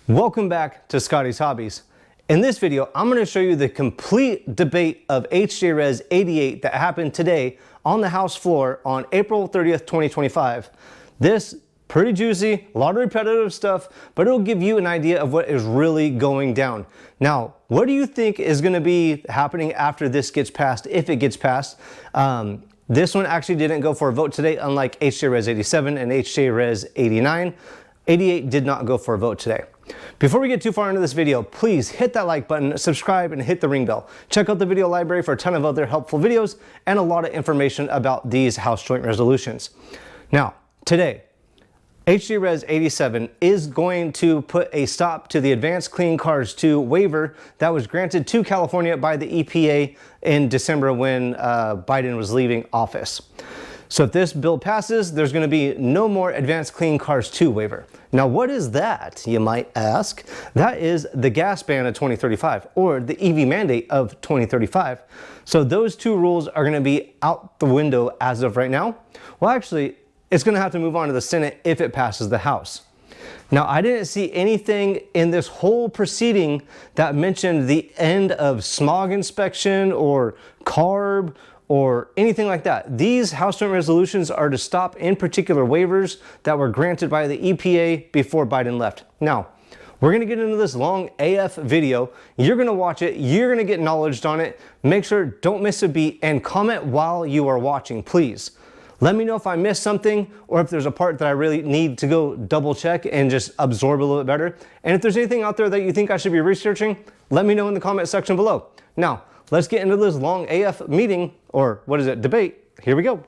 Welcome back to Scotty's Hobbies. In this video, I'm going to show you the complete debate of HJ Res 88 that happened today on the House floor on April 30th, 2025. This pretty juicy, a lot of repetitive stuff, but it'll give you an idea of what is really going down. Now, what do you think is going to be happening after this gets passed, if it gets passed? This one actually didn't go for a vote today, unlike HJ Res 87 and HJ Res 89. 88 did not go for a vote today. Before we get too far into this video, please hit that like button, subscribe, and hit the ring bell. Check out the video library for a ton of other helpful videos and a lot of information about these House Joint Resolutions. Now, today, HJ Res 87 is going to put a stop to the Advanced Clean Cars II waiver that was granted to California by the EPA in December when Biden was leaving office. So if this bill passes, there's going to be no more Advanced Clean Cars II waiver. Now, what is that, you might ask? That is the gas ban of 2035, or the EV mandate of 2035. So those two rules are going to be out the window as of right now. Well, actually, it's going to have to move on to the Senate if it passes the House. Now, I didn't see anything in this whole proceeding that mentioned the end of smog inspection or CARB or anything like that. These House Joint Resolutions are to stop in particular waivers that were granted by the EPA before Biden left. Now, we're gonna get into this long AF video. You're gonna watch it, you're gonna get knowledge on it. Make sure don't miss a beat and comment while you are watching, please. Let me know if I missed something or if there's a part that I really need to go double check and just absorb a little bit better. And if there's anything out there that you think I should be researching, let me know in the comment section below. Now, let's get into this long AF meeting, or what is it, debate. Here we go.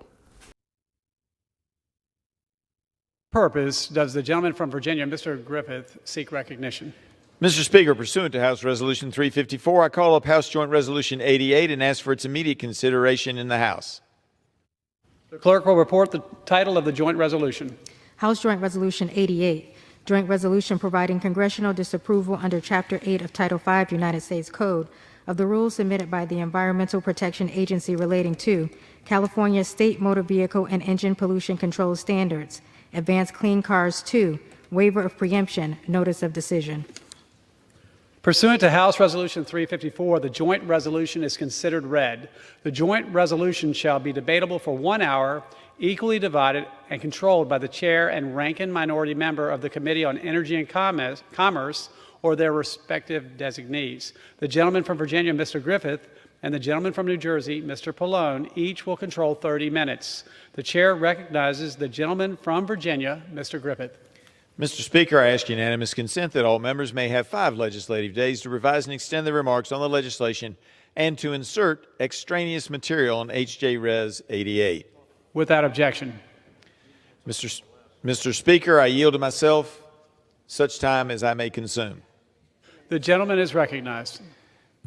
Purpose does the gentleman from Virginia, Mr. Griffith, seek recognition? Mr. Speaker, pursuant to House Resolution 354, I call up House Joint Resolution 88 and ask for its immediate consideration in the House. The clerk will report the title of the joint resolution. House Joint Resolution 88, Joint Resolution providing congressional disapproval under Chapter 8 of Title 5 United States Code of the rules submitted by the Environmental Protection Agency relating to California State Motor Vehicle and Engine Pollution Control Standards, Advanced Clean Cars II, Waiver of Preemption, Notice of Decision. Pursuant to House Resolution 354, the joint resolution is considered read. The joint resolution shall be debatable for 1 hour, equally divided and controlled by the chair and ranking minority member of the Committee on Energy and Commerce or their respective designees. The gentleman from Virginia, Mr. Griffith, and the gentleman from New Jersey, Mr. Pallone, each will control 30 minutes. The chair recognizes the gentleman from Virginia, Mr. Griffith. Mr. Speaker, I ask unanimous consent that all members may have 5 legislative days to revise and extend their remarks on the legislation and to insert extraneous material on HJ Res 88. Without objection. Mr. Speaker, I yield to myself such time as I may consume. The gentleman is recognized.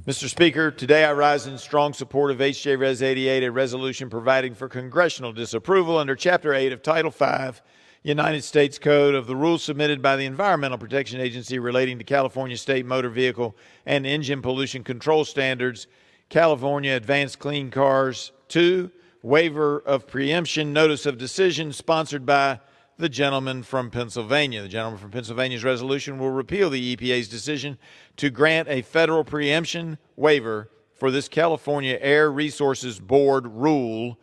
Mr. Speaker, today I rise in strong support of HJ Res 88, a resolution providing for congressional disapproval under Chapter 8 of Title 5 United States Code of the rules submitted by the Environmental Protection Agency relating to California State Motor Vehicle and Engine Pollution Control Standards, California Advanced Clean Cars II, Waiver of Preemption, Notice of Decision, sponsored by the gentleman from Pennsylvania. The gentleman from Pennsylvania's resolution will repeal the EPA's decision to grant a federal preemption waiver for this California Air Resources Board rule,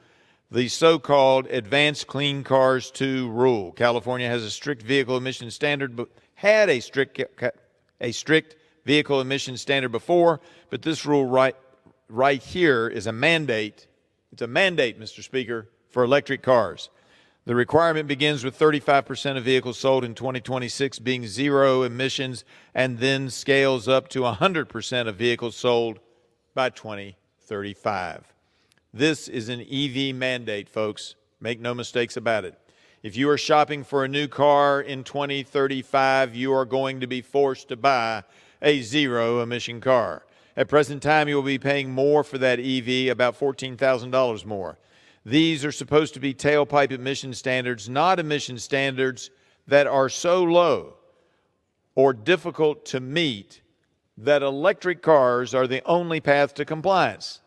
the so-called Advanced Clean Cars II rule. California has a strict vehicle emission standard, but had a strict vehicle emission standard before, but this rule right here is a mandate. It's a mandate, Mr. Speaker, for electric cars. The requirement begins with 35% of vehicles sold in 2026 being zero emissions and then scales up to 100% of vehicles sold by 2035. This is an EV mandate, folks. Make no mistakes about it. If you are shopping for a new car in 2035, you are going to be forced to buy a zero-emission car. At present time, you will be paying more for that EV, about $14,000 more. These are supposed to be tailpipe emission standards, not emission standards that are so low or difficult to meet that electric cars are the only path to compliance.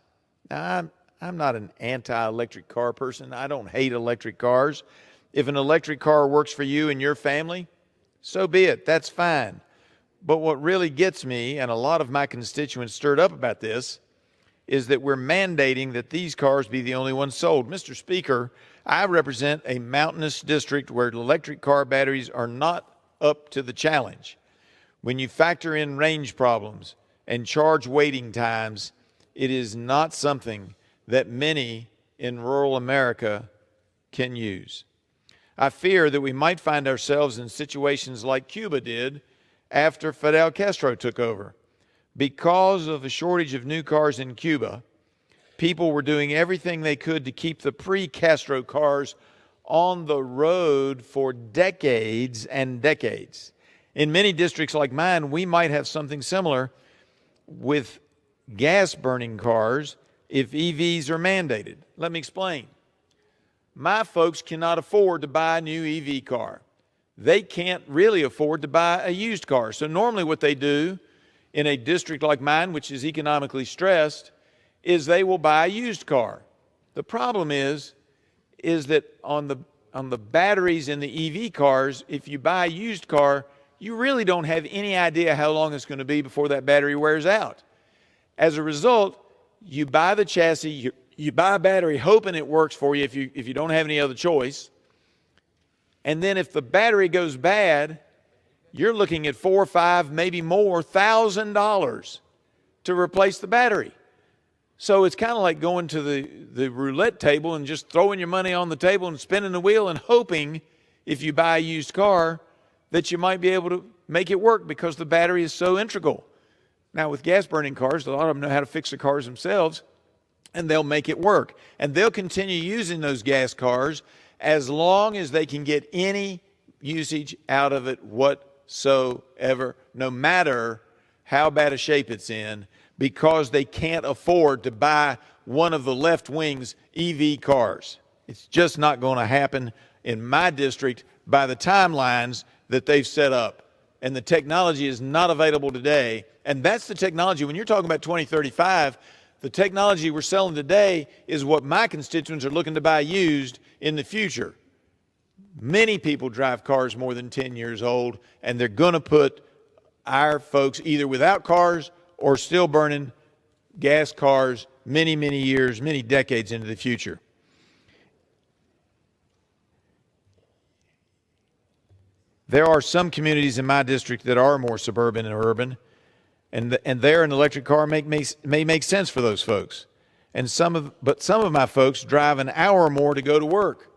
Now, I'm not an anti-electric car person. I don't hate electric cars. If an electric car works for you and your family, so be it. That's fine. But what really gets me, and a lot of my constituents stirred up about this, is that we're mandating that these cars be the only ones sold. Mr. Speaker, I represent a mountainous district where electric car batteries are not up to the challenge. When you factor in range problems and charge waiting times, it is not something that many in rural America can use. I fear that we might find ourselves in situations like Cuba did after Fidel Castro took over. Because of a shortage of new cars in Cuba, people were doing everything they could to keep the pre-Castro cars on the road for decades and decades. In many districts like mine, we might have something similar with gas-burning cars if EVs are mandated. Let me explain. My folks cannot afford to buy a new EV car. They can't really afford to buy a used car. So normally what they do in a district like mine, which is economically stressed, is they will buy a used car. The problem is that on the batteries in the EV cars, if you buy a used car, you really don't have any idea how long it's going to be before that battery wears out. As a result, you buy the chassis, you buy a battery hoping it works for you if you don't have any other choice. And then if the battery goes bad, you're looking at $4,000, $5,000, maybe more $1,000 to replace the battery. So it's kind of like going to the roulette table and just throwing your money on the table and spinning the wheel and hoping, if you buy a used car, that you might be able to make it work because the battery is so integral. Now, with gas-burning cars, a lot of them know how to fix the cars themselves, and they'll make it work. And they'll continue using those gas cars as long as they can get any usage out of it whatsoever, no matter how bad a shape it's in, because they can't afford to buy one of the left wing's EV cars. It's just not going to happen in my district by the timelines that they've set up. And the technology is not available today. And that's the technology. When you're talking about 2035, the technology we're selling today is what my constituents are looking to buy used in the future. Many people drive cars more than 10 years old, and they're going to put our folks either without cars or still burning gas cars many, many years, many decades into the future. There are some communities in my district that are more suburban and urban, and there an electric car may make sense for those folks. But some of my folks drive an hour or more to go to work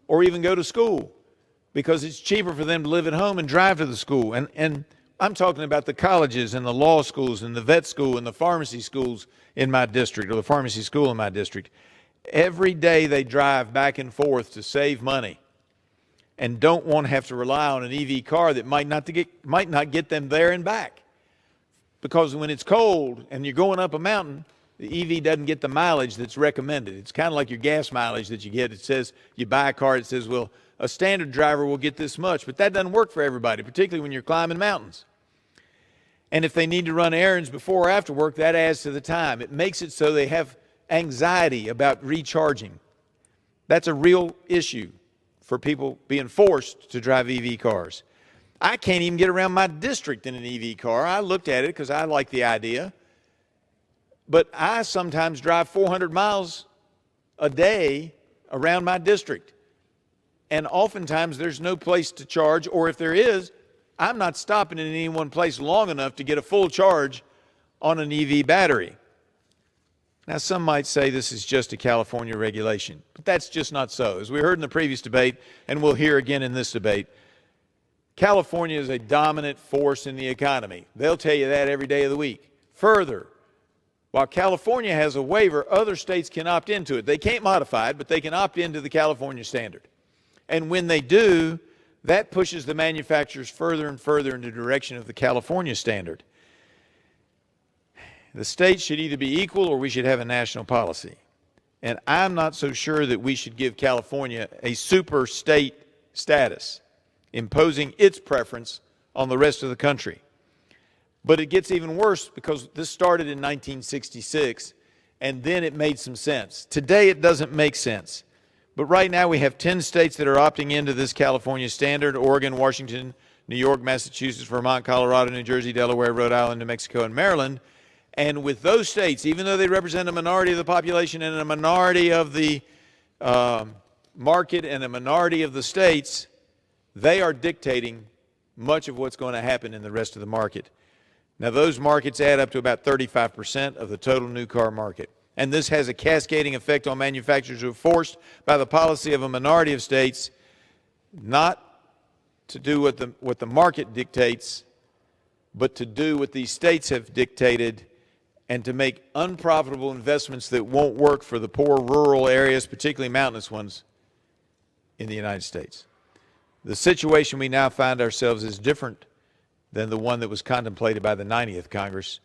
or even go to school because it's cheaper for them to live at home and drive to the school. And I'm talking about the colleges and the law schools and the vet school and the pharmacy schools in my district, or the pharmacy school in my district. Every day they drive back and forth to save money and don't want to have to rely on an EV car that might not get them there and back. Because when it's cold and you're going up a mountain, the EV doesn't get the mileage that's recommended. It's kind of like your gas mileage that you get. It says, you buy a car, it says, well, a standard driver will get this much, but that doesn't work for everybody, particularly when you're climbing mountains. And if they need to run errands before or after work, that adds to the time. It makes it so they have anxiety about recharging. That's a real issue for people being forced to drive EV cars. I can't even get around my district in an EV car. I looked at it because I like the idea. But I sometimes drive 400 miles a day around my district. And oftentimes there's no place to charge, or if there is, I'm not stopping in any one place long enough to get a full charge on an EV battery. Now, some might say this is just a California regulation, but that's just not so. As we heard in the previous debate, and we'll hear again in this debate, California is a dominant force in the economy. They'll tell you that every day of the week. Further, while California has a waiver, other states can opt into it. They can't modify it, but they can opt into the California standard. And when they do, that pushes the manufacturers further and further in the direction of the California standard. The states should either be equal or we should have a national policy. And I'm not so sure that we should give California a super state status, imposing its preference on the rest of the country. But it gets even worse because this started in 1966, and then it made some sense. Today it doesn't make sense. But right now we have 10 states that are opting into this California standard: Oregon, Washington, New York, Massachusetts, Vermont, Colorado, New Jersey, Delaware, Rhode Island, New Mexico, and Maryland. And with those states, even though they represent a minority of the population and a minority of the market and a minority of the states, they are dictating much of what's going to happen in the rest of the market. Now, those markets add up to about 35% of the total new car market. And this has a cascading effect on manufacturers who are forced by the policy of a minority of states not to do what the market dictates, but to do what these states have dictated and to make unprofitable investments that won't work for the poor rural areas, particularly mountainous ones, in the United States. The situation we now find ourselves is different than the one that was contemplated by the 90th Congress.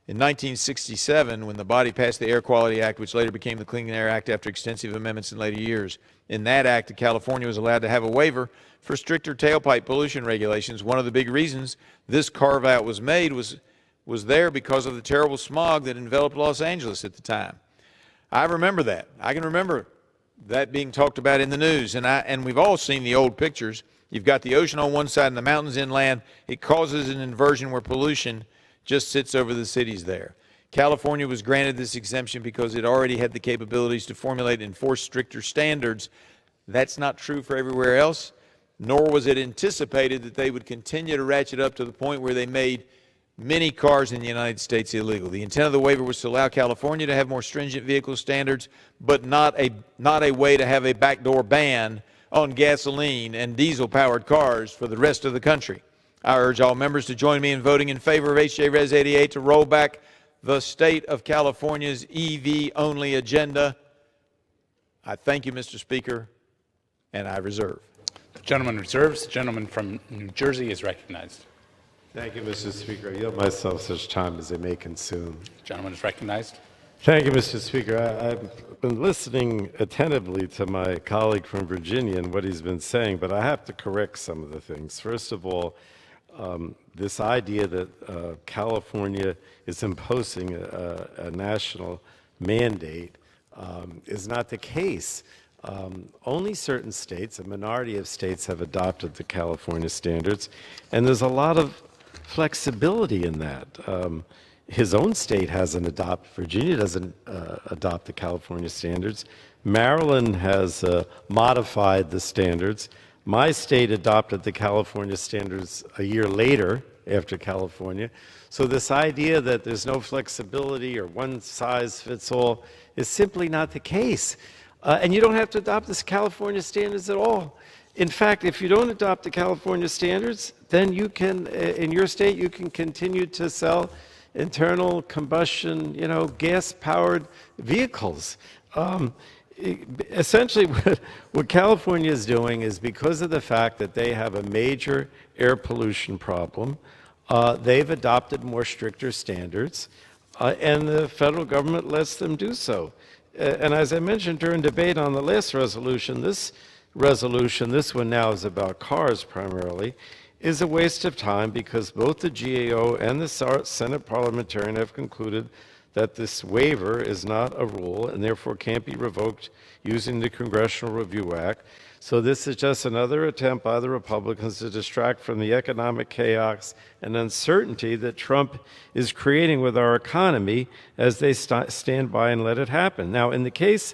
In 1967, when the body passed the Air Quality Act, which later became the Clean Air Act after extensive amendments in later years, in that act, California was allowed to have a waiver for stricter tailpipe pollution regulations. One of the big reasons this carve-out was made was there because of the terrible smog that enveloped Los Angeles at the time. I remember that. I can remember that being talked about in the news, and we've all seen the old pictures. You've got the ocean on one side and the mountains inland. It causes an inversion where pollution just sits over the cities there. California was granted this exemption because it already had the capabilities to formulate and enforce stricter standards. That's not true for everywhere else, nor was it anticipated that they would continue to ratchet up to the point where they made many cars in the United States illegal. The intent of the waiver was to allow California to have more stringent vehicle standards, but not a way to have a backdoor ban on gasoline and diesel-powered cars for the rest of the country. I urge all members to join me in voting in favor of HJ Res 88 to roll back the state of California's EV-only agenda. I thank you, Mr. Speaker, and I reserve. The gentleman reserves. The gentleman from New Jersey is recognized. Thank you, Mr. Speaker. I yield myself such time as I may consume. The gentleman is recognized. Thank you, Mr. Speaker. I've been listening attentively to my colleague from Virginia and what he's been saying, but I have to correct some of the things. First of all, this idea that California is imposing a national mandate is not the case. Only certain states, a minority of states, have adopted the California standards, and there's a lot of flexibility in that. His own state hasn't adopted, Virginia doesn't adopt the California standards. Maryland has modified the standards. My state adopted the California standards a year later after California. So this idea that there's no flexibility or one size fits all is simply not the case. And you don't have to adopt the California standards at all. In fact, if you don't adopt the California standards, then you can, in your state, you can continue to sell internal combustion, gas-powered vehicles. Essentially, what California is doing is, because of the fact that they have a major air pollution problem, they've adopted more stricter standards, and the federal government lets them do so. And as I mentioned during debate on the last resolution, this one now is about cars primarily, is a waste of time because both the GAO and the Senate parliamentarian have concluded that this waiver is not a rule and therefore can't be revoked using the Congressional Review Act. So this is just another attempt by the Republicans to distract from the economic chaos and uncertainty that Trump is creating with our economy as they stand by and let it happen. Now, in the case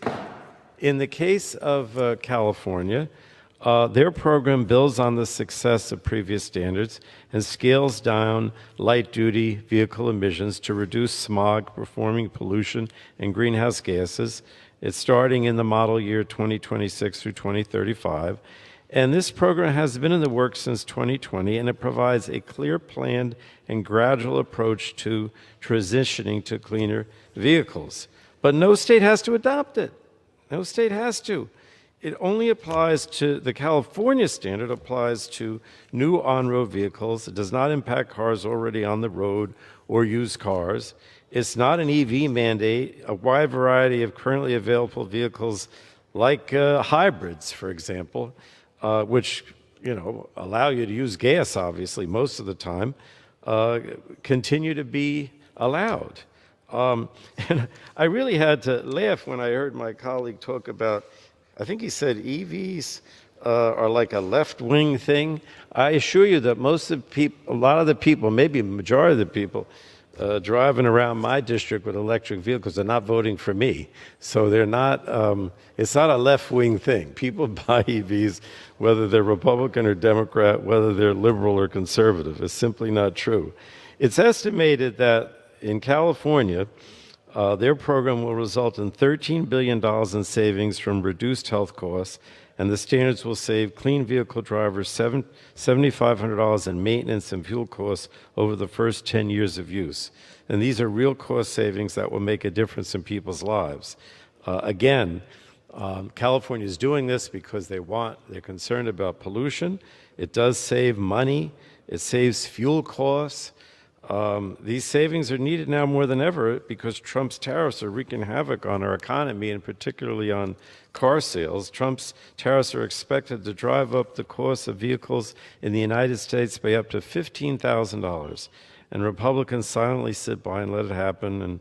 of California, their program builds on the success of previous standards and scales down light-duty vehicle emissions to reduce smog, performing pollution, and greenhouse gases. It's starting in the model year 2026 through 2035. And this program has been in the works since 2020, and it provides a clear, planned, and gradual approach to transitioning to cleaner vehicles. But no state has to adopt it. No state has to. It only applies to, the California standard applies to new on-road vehicles. It does not impact cars already on the road or used cars. It's not an EV mandate. A wide variety of currently available vehicles, like hybrids, for example, which allow you to use gas, obviously, most of the time, continue to be allowed. And I really had to laugh when I heard my colleague talk about, I think he said EVs are like a left-wing thing. I assure you that most of the people, a lot of the people, maybe the majority of the people, driving around my district with electric vehicles, they're not voting for me. So they're not, it's not a left-wing thing. People buy EVs, whether they're Republican or Democrat, whether they're liberal or conservative. It's simply not true. It's estimated that in California, their program will result in $13 billion in savings from reduced health costs, and the standards will save clean vehicle drivers $7,500 in maintenance and fuel costs over the first 10 years of use. And these are real cost savings that will make a difference in people's lives. California is doing this because they're concerned about pollution. It does save money. It saves fuel costs. These savings are needed now more than ever because Trump's tariffs are wreaking havoc on our economy and particularly on car sales. Trump's tariffs are expected to drive up the cost of vehicles in the United States by up to $15,000. And Republicans silently sit by and let it happen and,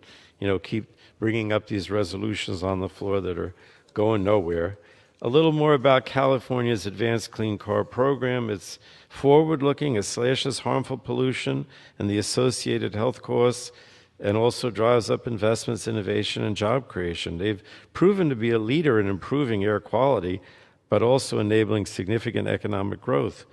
keep bringing up these resolutions on the floor that are going nowhere. A little more about California's Advanced Clean Car Program. It's forward-looking. It slashes harmful pollution and the associated health costs and also drives up investments, innovation, and job creation. They've proven to be a leader in improving air quality, but also enabling significant economic growth.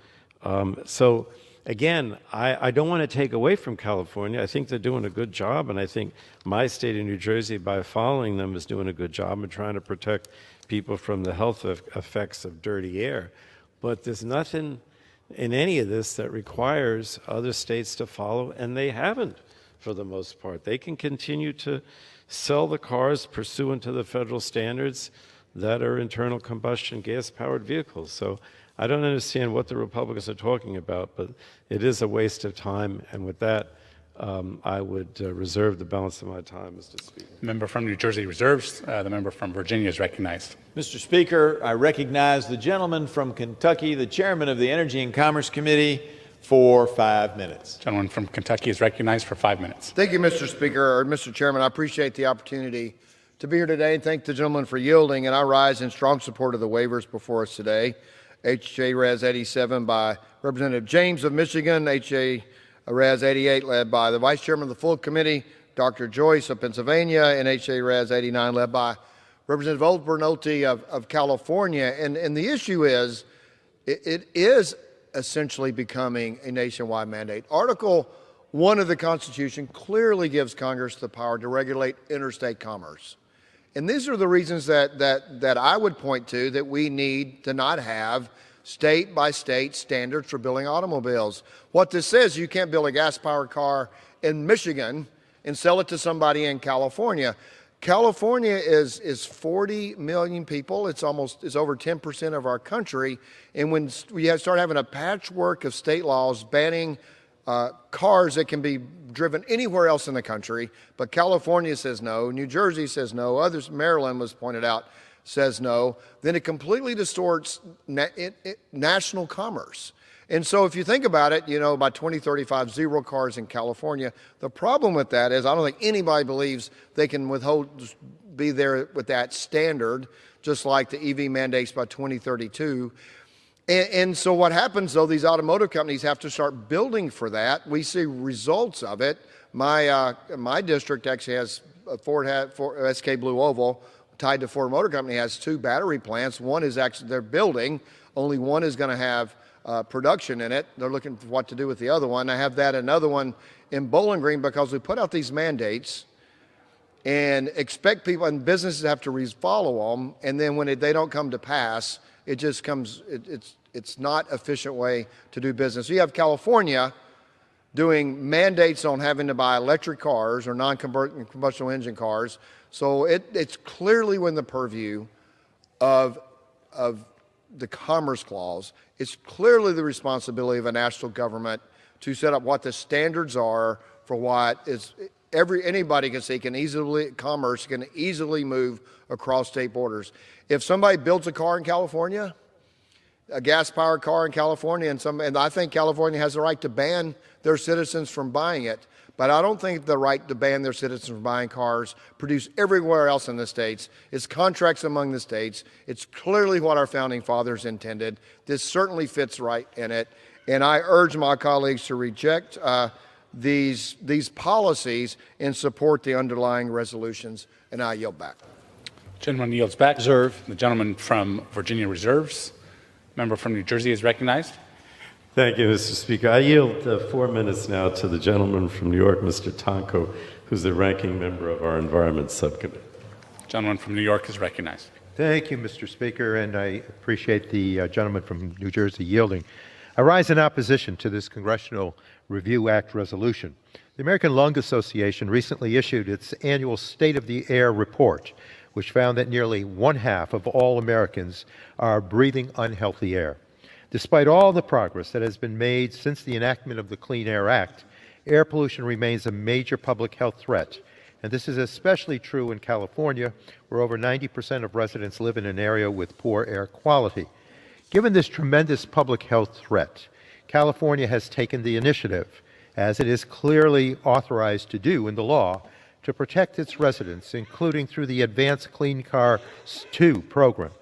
So again, I don't want to take away from California. I think they're doing a good job, and I think my state of New Jersey, by following them, is doing a good job in trying to protect people from the health effects of dirty air. But there's nothing in any of this that requires other states to follow, and they haven't for the most part. They can continue to sell the cars pursuant to the federal standards that are internal combustion gas-powered vehicles. So I don't understand what the Republicans are talking about, but it is a waste of time. And with that, I would reserve the balance of my time, Mr. Speaker. The member from New Jersey reserves. The member from Virginia is recognized. Mr. Speaker, I recognize the gentleman from Kentucky, the chairman of the Energy and Commerce Committee, for 5 minutes. The gentleman from Kentucky is recognized for 5 minutes. Thank you, Mr. Speaker, or Mr. Chairman. I appreciate the opportunity to be here today and thank the gentleman for yielding. And I rise in strong support of the waivers before us today. H.J. Res 87 by Representative James of Michigan, H.J. Res 88 led by the Vice Chairman of the Full Committee, Dr. Joyce of Pennsylvania, and H.J. Res 89 led by Representative Old-Bernolti of California. And the issue is, it is essentially becoming a nationwide mandate. Article 1 of the Constitution clearly gives Congress the power to regulate interstate commerce. And these are the reasons that I would point to that we need to not have state-by-state standards for building automobiles. What this says, you can't build a gas-powered car in Michigan and sell it to somebody in California. California is 40 million people. It's over 10% of our country. And when we start having a patchwork of state laws banning cars that can be driven anywhere else in the country, but California says no, New Jersey says no, others, Maryland was pointed out, says no, then it completely distorts national commerce. And so if you think about it, by 2035, 0 cars in California. The problem with that is I don't think anybody believes they can be there with that standard, just like the EV mandates by 2032. And so what happens, though, these automotive companies have to start building for that. We see results of it. My district actually has Ford SK Blue Oval, tied to Ford Motor Company, has 2 battery plants. One is actually they're building. Only one is going to have production in it. They're looking for what to do with the other one. I have another one in Bowling Green because we put out these mandates and expect people and businesses have to follow them. And then when they don't come to pass, it just comes, it's not an efficient way to do business. So you have California doing mandates on having to buy electric cars or non-combustion engine cars. So it's clearly within the purview of the Commerce Clause. It's clearly the responsibility of a national government to set up what the standards are for what is anybody can see commerce can easily move across state borders. If somebody builds a car in California a gas-powered car in California, and I think California has the right to ban their citizens from buying it. But I don't think the right to ban their citizens from buying cars produced everywhere else in the states. It's contracts among the states. It's clearly what our founding fathers intended. This certainly fits right in it. And I urge my colleagues to reject these policies and support the underlying resolutions. And I yield back. Gentleman yields back. Reserve. The gentleman from Virginia reserves. Member from New Jersey is recognized. Thank you, Mr. Speaker. I yield 4 minutes now to the gentleman from New York, Mr. Tonko, who's the ranking member of our Environment Subcommittee. Gentleman from New York is recognized. Thank you, Mr. Speaker, and I appreciate the gentleman from New Jersey yielding. I rise in opposition to this Congressional Review Act resolution. The American Lung Association recently issued its annual State of the Air report, which found that nearly 1/2 of all Americans are breathing unhealthy air. Despite all the progress that has been made since the enactment of the Clean Air Act, air pollution remains a major public health threat. And this is especially true in California, where over 90% of residents live in an area with poor air quality. Given this tremendous public health threat, California has taken the initiative, as it is clearly authorized to do in the law, to protect its residents, including through the Advanced Clean Car II program.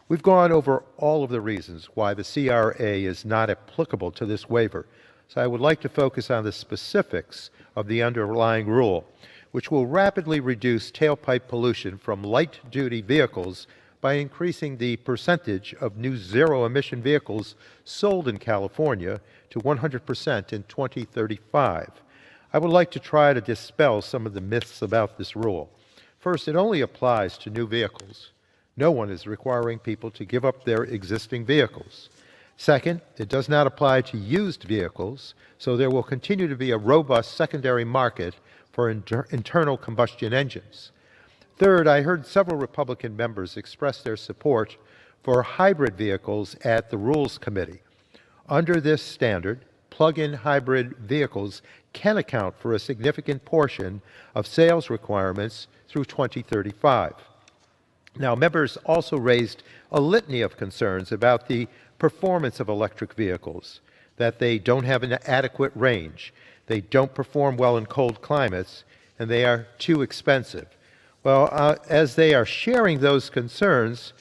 We've gone over all of the reasons why the CRA is not applicable to this waiver, so I would like to focus on the specifics of the underlying rule, which will rapidly reduce tailpipe pollution from light-duty vehicles by increasing the percentage of new zero-emission vehicles sold in California to 100% in 2035. I would like to try to dispel some of the myths about this rule. First, it only applies to new vehicles. No one is requiring people to give up their existing vehicles. Second, it does not apply to used vehicles, so there will continue to be a robust secondary market for internal combustion engines. Third, I heard several Republican members express their support for hybrid vehicles at the Rules Committee. Under this standard, plug-in hybrid vehicles can account for a significant portion of sales requirements through 2035. Now, members also raised a litany of concerns about the performance of electric vehicles, that they don't have an adequate range, they don't perform well in cold climates, and they are too expensive. Well, as they are sharing those concerns,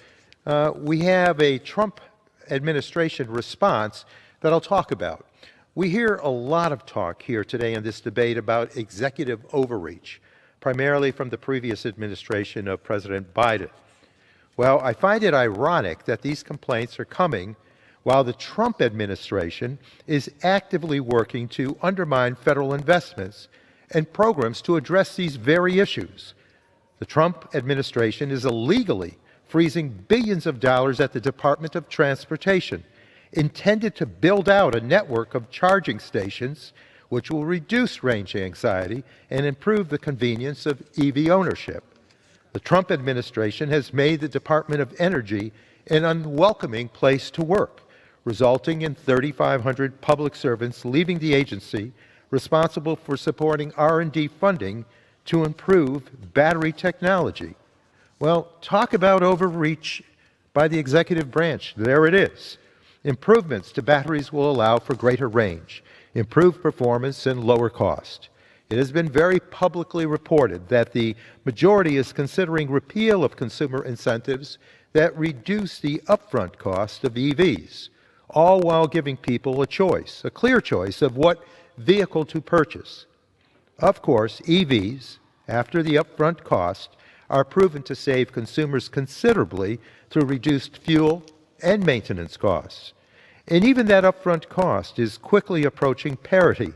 we have a Trump administration response that I'll talk about. We hear a lot of talk here today in this debate about executive overreach, primarily from the previous administration of President Biden. Well, I find it ironic that these complaints are coming while the Trump administration is actively working to undermine federal investments and programs to address these very issues. The Trump administration is illegally freezing billions of dollars at the Department of Transportation, intended to build out a network of charging stations which will reduce range anxiety and improve the convenience of EV ownership. The Trump administration has made the Department of Energy an unwelcoming place to work, resulting in 3,500 public servants leaving the agency responsible for supporting R&D funding to improve battery technology. Well, talk about overreach by the executive branch. There it is. Improvements to batteries will allow for greater range, improved performance, and lower cost. It has been very publicly reported that the majority is considering repeal of consumer incentives that reduce the upfront cost of EVs, all while giving people a choice, a clear choice of what vehicle to purchase. Of course, EVs, after the upfront cost, are proven to save consumers considerably through reduced fuel and maintenance costs. And even that upfront cost is quickly approaching parity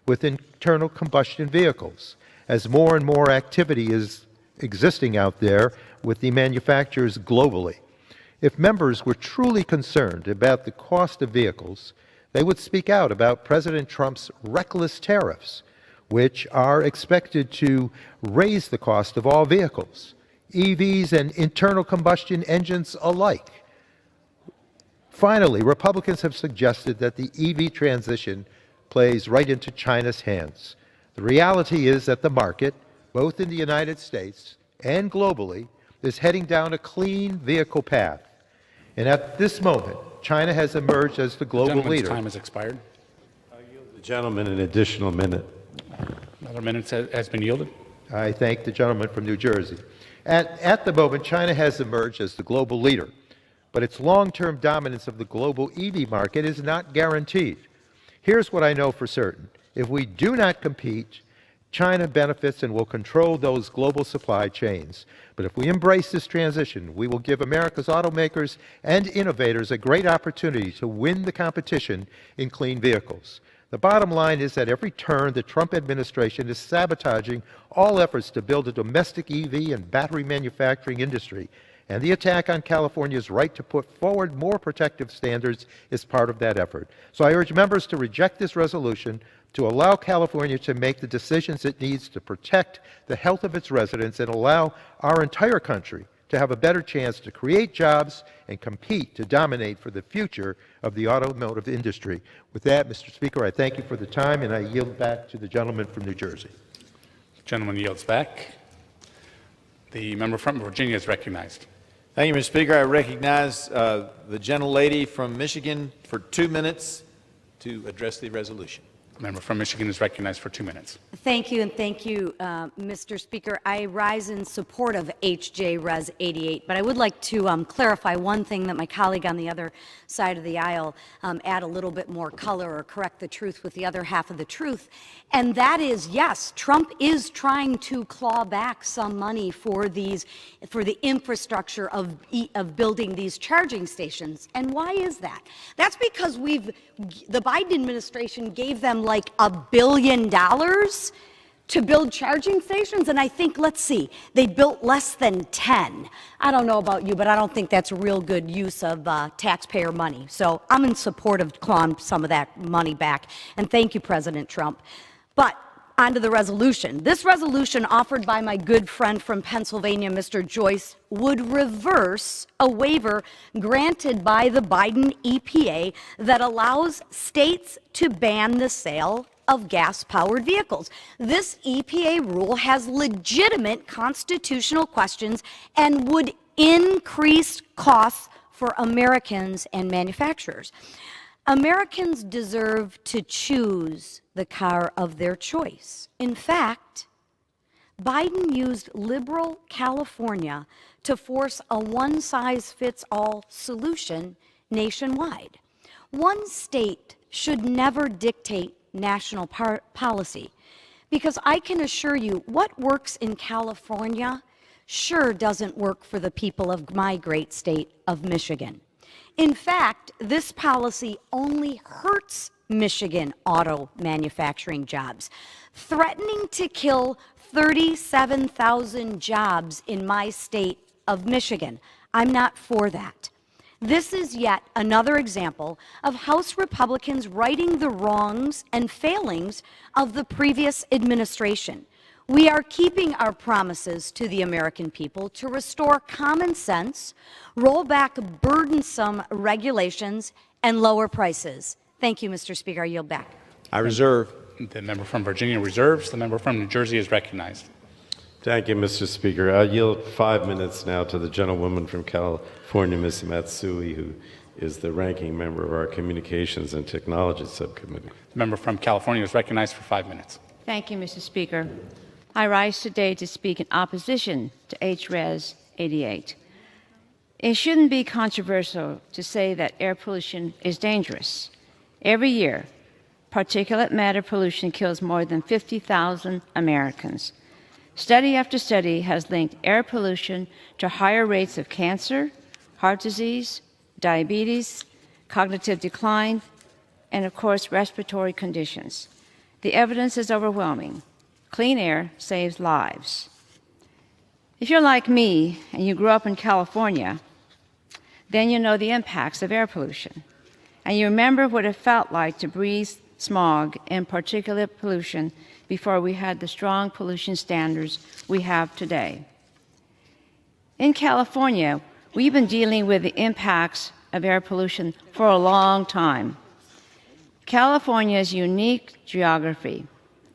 with internal combustion vehicles, as more and more activity is existing out there with the manufacturers globally. If members were truly concerned about the cost of vehicles, they would speak out about President Trump's reckless tariffs, which are expected to raise the cost of all vehicles, EVs and internal combustion engines alike. Finally, Republicans have suggested that the EV transition plays right into China's hands. The reality is that the market, both in the United States and globally, is heading down a clean vehicle path. And at this moment, China has emerged as the global Gentleman's leader. time has expired. The gentleman, an additional minute. Another minute has been yielded. I thank the gentleman from New Jersey. At the moment, China has emerged as the global leader, but its long-term dominance of the global EV market is not guaranteed. Here's what I know for certain. If we do not compete, China benefits and will control those global supply chains. But if we embrace this transition, we will give America's automakers and innovators a great opportunity to win the competition in clean vehicles. The bottom line is that every turn, the Trump administration is sabotaging all efforts to build a domestic EV and battery manufacturing industry. And the attack on California's right to put forward more protective standards is part of that effort. So I urge members to reject this resolution, to allow California to make the decisions it needs to protect the health of its residents and allow our entire country to have a better chance to create jobs and compete to dominate for the future of the automotive industry. With that, Mr. Speaker, I thank you for the time, and I yield back to the gentleman from New Jersey. The gentleman yields back. The member from Virginia is recognized. Thank you, Mr. Speaker. I recognize the gentlelady from Michigan for 2 minutes to address the resolution. The member from Michigan is recognized for 2 minutes. Thank you, and thank you, Mr. Speaker. I rise in support of H.J. Res. 88, but I would like to clarify one thing that my colleague on the other side of the aisle add a little bit more color or correct the truth with the other half of the truth, and that is, yes, Trump is trying to claw back some money for the infrastructure of building these charging stations. And why is that? That's because the Biden administration gave them like $1 billion to build charging stations, and I think, let's see, they built less than 10. I don't know about you, but I don't think that's a real good use of taxpayer money. So I'm in support of clawing some of that money back, and thank you, President Trump. But on to the resolution. This resolution, offered by my good friend from Pennsylvania, Mr. Joyce, would reverse a waiver granted by the Biden EPA that allows states to ban the sale of gas-powered vehicles. This EPA rule has legitimate constitutional questions and would increase costs for Americans and manufacturers. Americans deserve to choose the car of their choice. In fact, Biden used liberal California to force a one-size-fits-all solution nationwide. One state should never dictate national policy, because I can assure you what works in California sure doesn't work for the people of my great state of Michigan. In fact, this policy only hurts Michigan auto manufacturing jobs, threatening to kill 37,000 jobs in my state of Michigan. I'm not for that. This is yet another example of House Republicans righting the wrongs and failings of the previous administration. We are keeping our promises to the American people to restore common sense, roll back burdensome regulations, and lower prices. Thank you, Mr. Speaker. I yield back. I reserve. The member from Virginia reserves. The member from New Jersey is recognized. Thank you, Mr. Speaker. I yield 5 minutes now to the gentlewoman from California, Ms. Matsui, who is the ranking member of our Communications and Technology Subcommittee. The member from California is recognized for 5 minutes. Thank you, Mr. Speaker. I rise today to speak in opposition to H.Res. 88. It shouldn't be controversial to say that air pollution is dangerous. Every year, particulate matter pollution kills more than 50,000 Americans. Study after study has linked air pollution to higher rates of cancer, heart disease, diabetes, cognitive decline, and of course, respiratory conditions. The evidence is overwhelming. Clean air saves lives. If you're like me and you grew up in California, then you know the impacts of air pollution. And you remember what it felt like to breathe smog and particulate pollution before we had the strong pollution standards we have today. In California, we've been dealing with the impacts of air pollution for a long time. California's unique geography,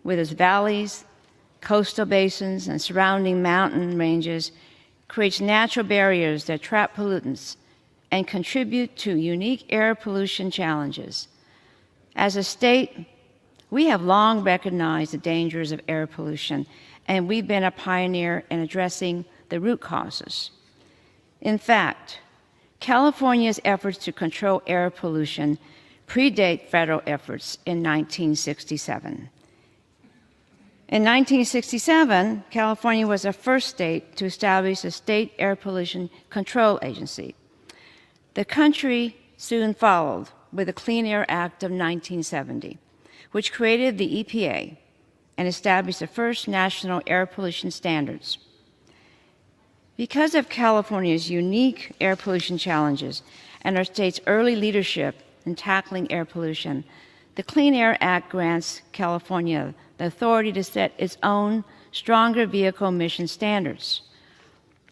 with its valleys, coastal basins, and surrounding mountain ranges, creates natural barriers that trap pollutants and contribute to unique air pollution challenges. As a state, we have long recognized the dangers of air pollution, and we've been a pioneer in addressing the root causes. In fact, California's efforts to control air pollution predate federal efforts in 1967. In 1967, California was the first state to establish a state air pollution control agency. The country soon followed with the Clean Air Act of 1970, which created the EPA and established the first national air pollution standards. Because of California's unique air pollution challenges and our state's early leadership in tackling air pollution, the Clean Air Act grants California the authority to set its own stronger vehicle emission standards.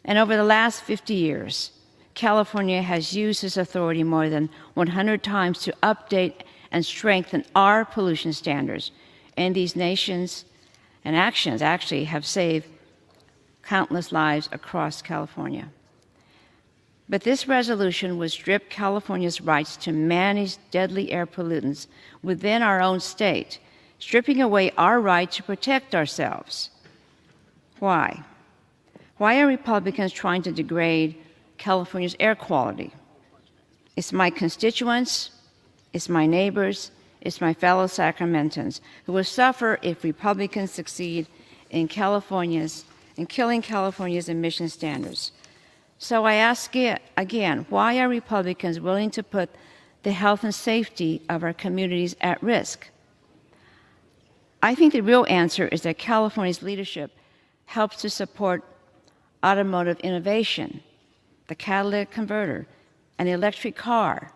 And over the last 50 years, California has used this authority more than 100 times to update and strengthen our pollution standards. And these nations and actions actually have saved countless lives across California. But this resolution would strip California's rights to manage deadly air pollutants within our own state, stripping away our right to protect ourselves. Why? Why are Republicans trying to degrade California's air quality? It's my constituents, it's my neighbors, it's my fellow Sacramentans who will suffer if Republicans succeed in killing California's emission standards. So I ask again, why are Republicans willing to put the health and safety of our communities at risk? I think the real answer is that California's leadership helps to support automotive innovation. The catalytic converter and the electric car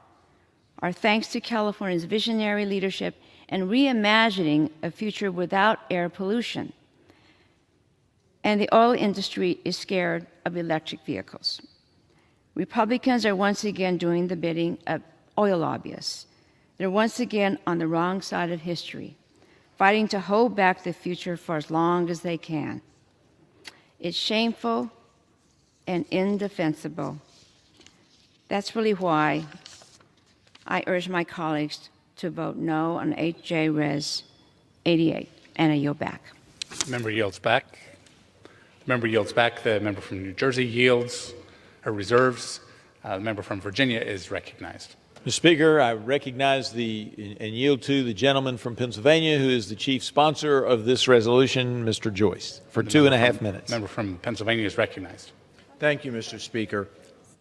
are thanks to California's visionary leadership in reimagining a future without air pollution. And the oil industry is scared of electric vehicles. Republicans are once again doing the bidding of oil lobbyists. They're once again on the wrong side of history, fighting to hold back the future for as long as they can. It's shameful and indefensible. That's really why I urge my colleagues to vote no on H.J. Res. 88, and I yield back. Member yields back. Member yields back. The member from New Jersey yields or reserves. The member from Virginia is recognized. Mr. Speaker, I recognize and yield to the gentleman from Pennsylvania who is the chief sponsor of this resolution, Mr. Joyce, for 2.5 minutes. Member from Pennsylvania is recognized. Thank you, Mr. Speaker.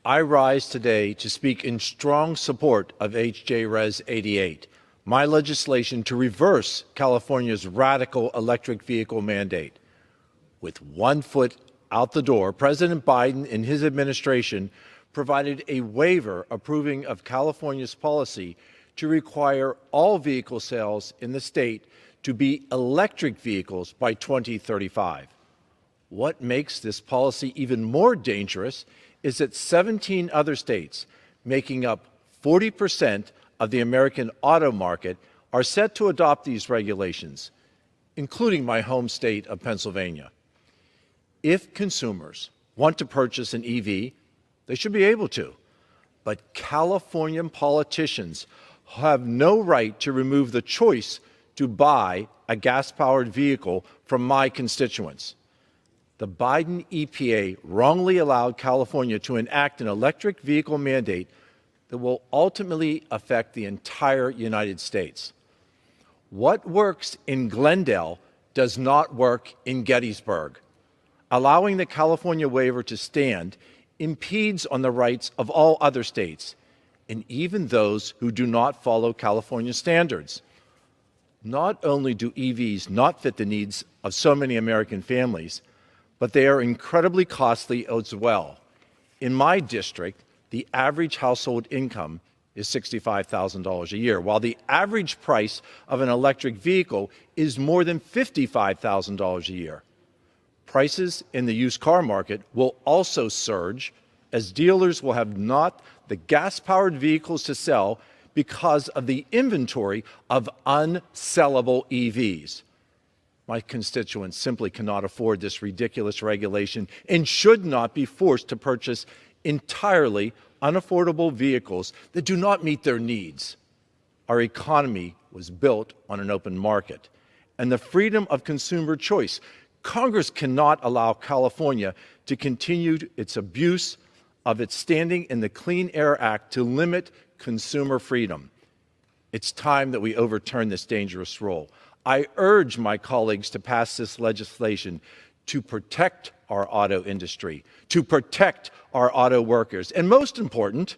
I rise today to speak in strong support of H.J. Res. 88, my legislation to reverse California's radical electric vehicle mandate. With 1 foot out the door, President Biden and his administration provided a waiver approving of California's policy to require all vehicle sales in the state to be electric vehicles by 2035. What makes this policy even more dangerous is that 17 other states, making up 40% of the American auto market, are set to adopt these regulations, including my home state of Pennsylvania. If consumers want to purchase an EV, they should be able to. But Californian politicians have no right to remove the choice to buy a gas-powered vehicle from my constituents. The Biden EPA wrongly allowed California to enact an electric vehicle mandate that will ultimately affect the entire United States. What works in Glendale does not work in Gettysburg. Allowing the California waiver to stand impedes on the rights of all other states, and even those who do not follow California standards. Not only do EVs not fit the needs of so many American families, but they are incredibly costly as well. In my district, the average household income is $65,000 a year, while the average price of an electric vehicle is more than $55,000 a year. Prices in the used car market will also surge as dealers will have not the gas-powered vehicles to sell because of the inventory of unsellable EVs. My constituents simply cannot afford this ridiculous regulation and should not be forced to purchase entirely unaffordable vehicles that do not meet their needs. Our economy was built on an open market and the freedom of consumer choice. Congress cannot allow California to continue its abuse of its standing in the Clean Air Act to limit consumer freedom. It's time that we overturn this dangerous rule. I urge my colleagues to pass this legislation to protect our auto industry, to protect our auto workers, and most important,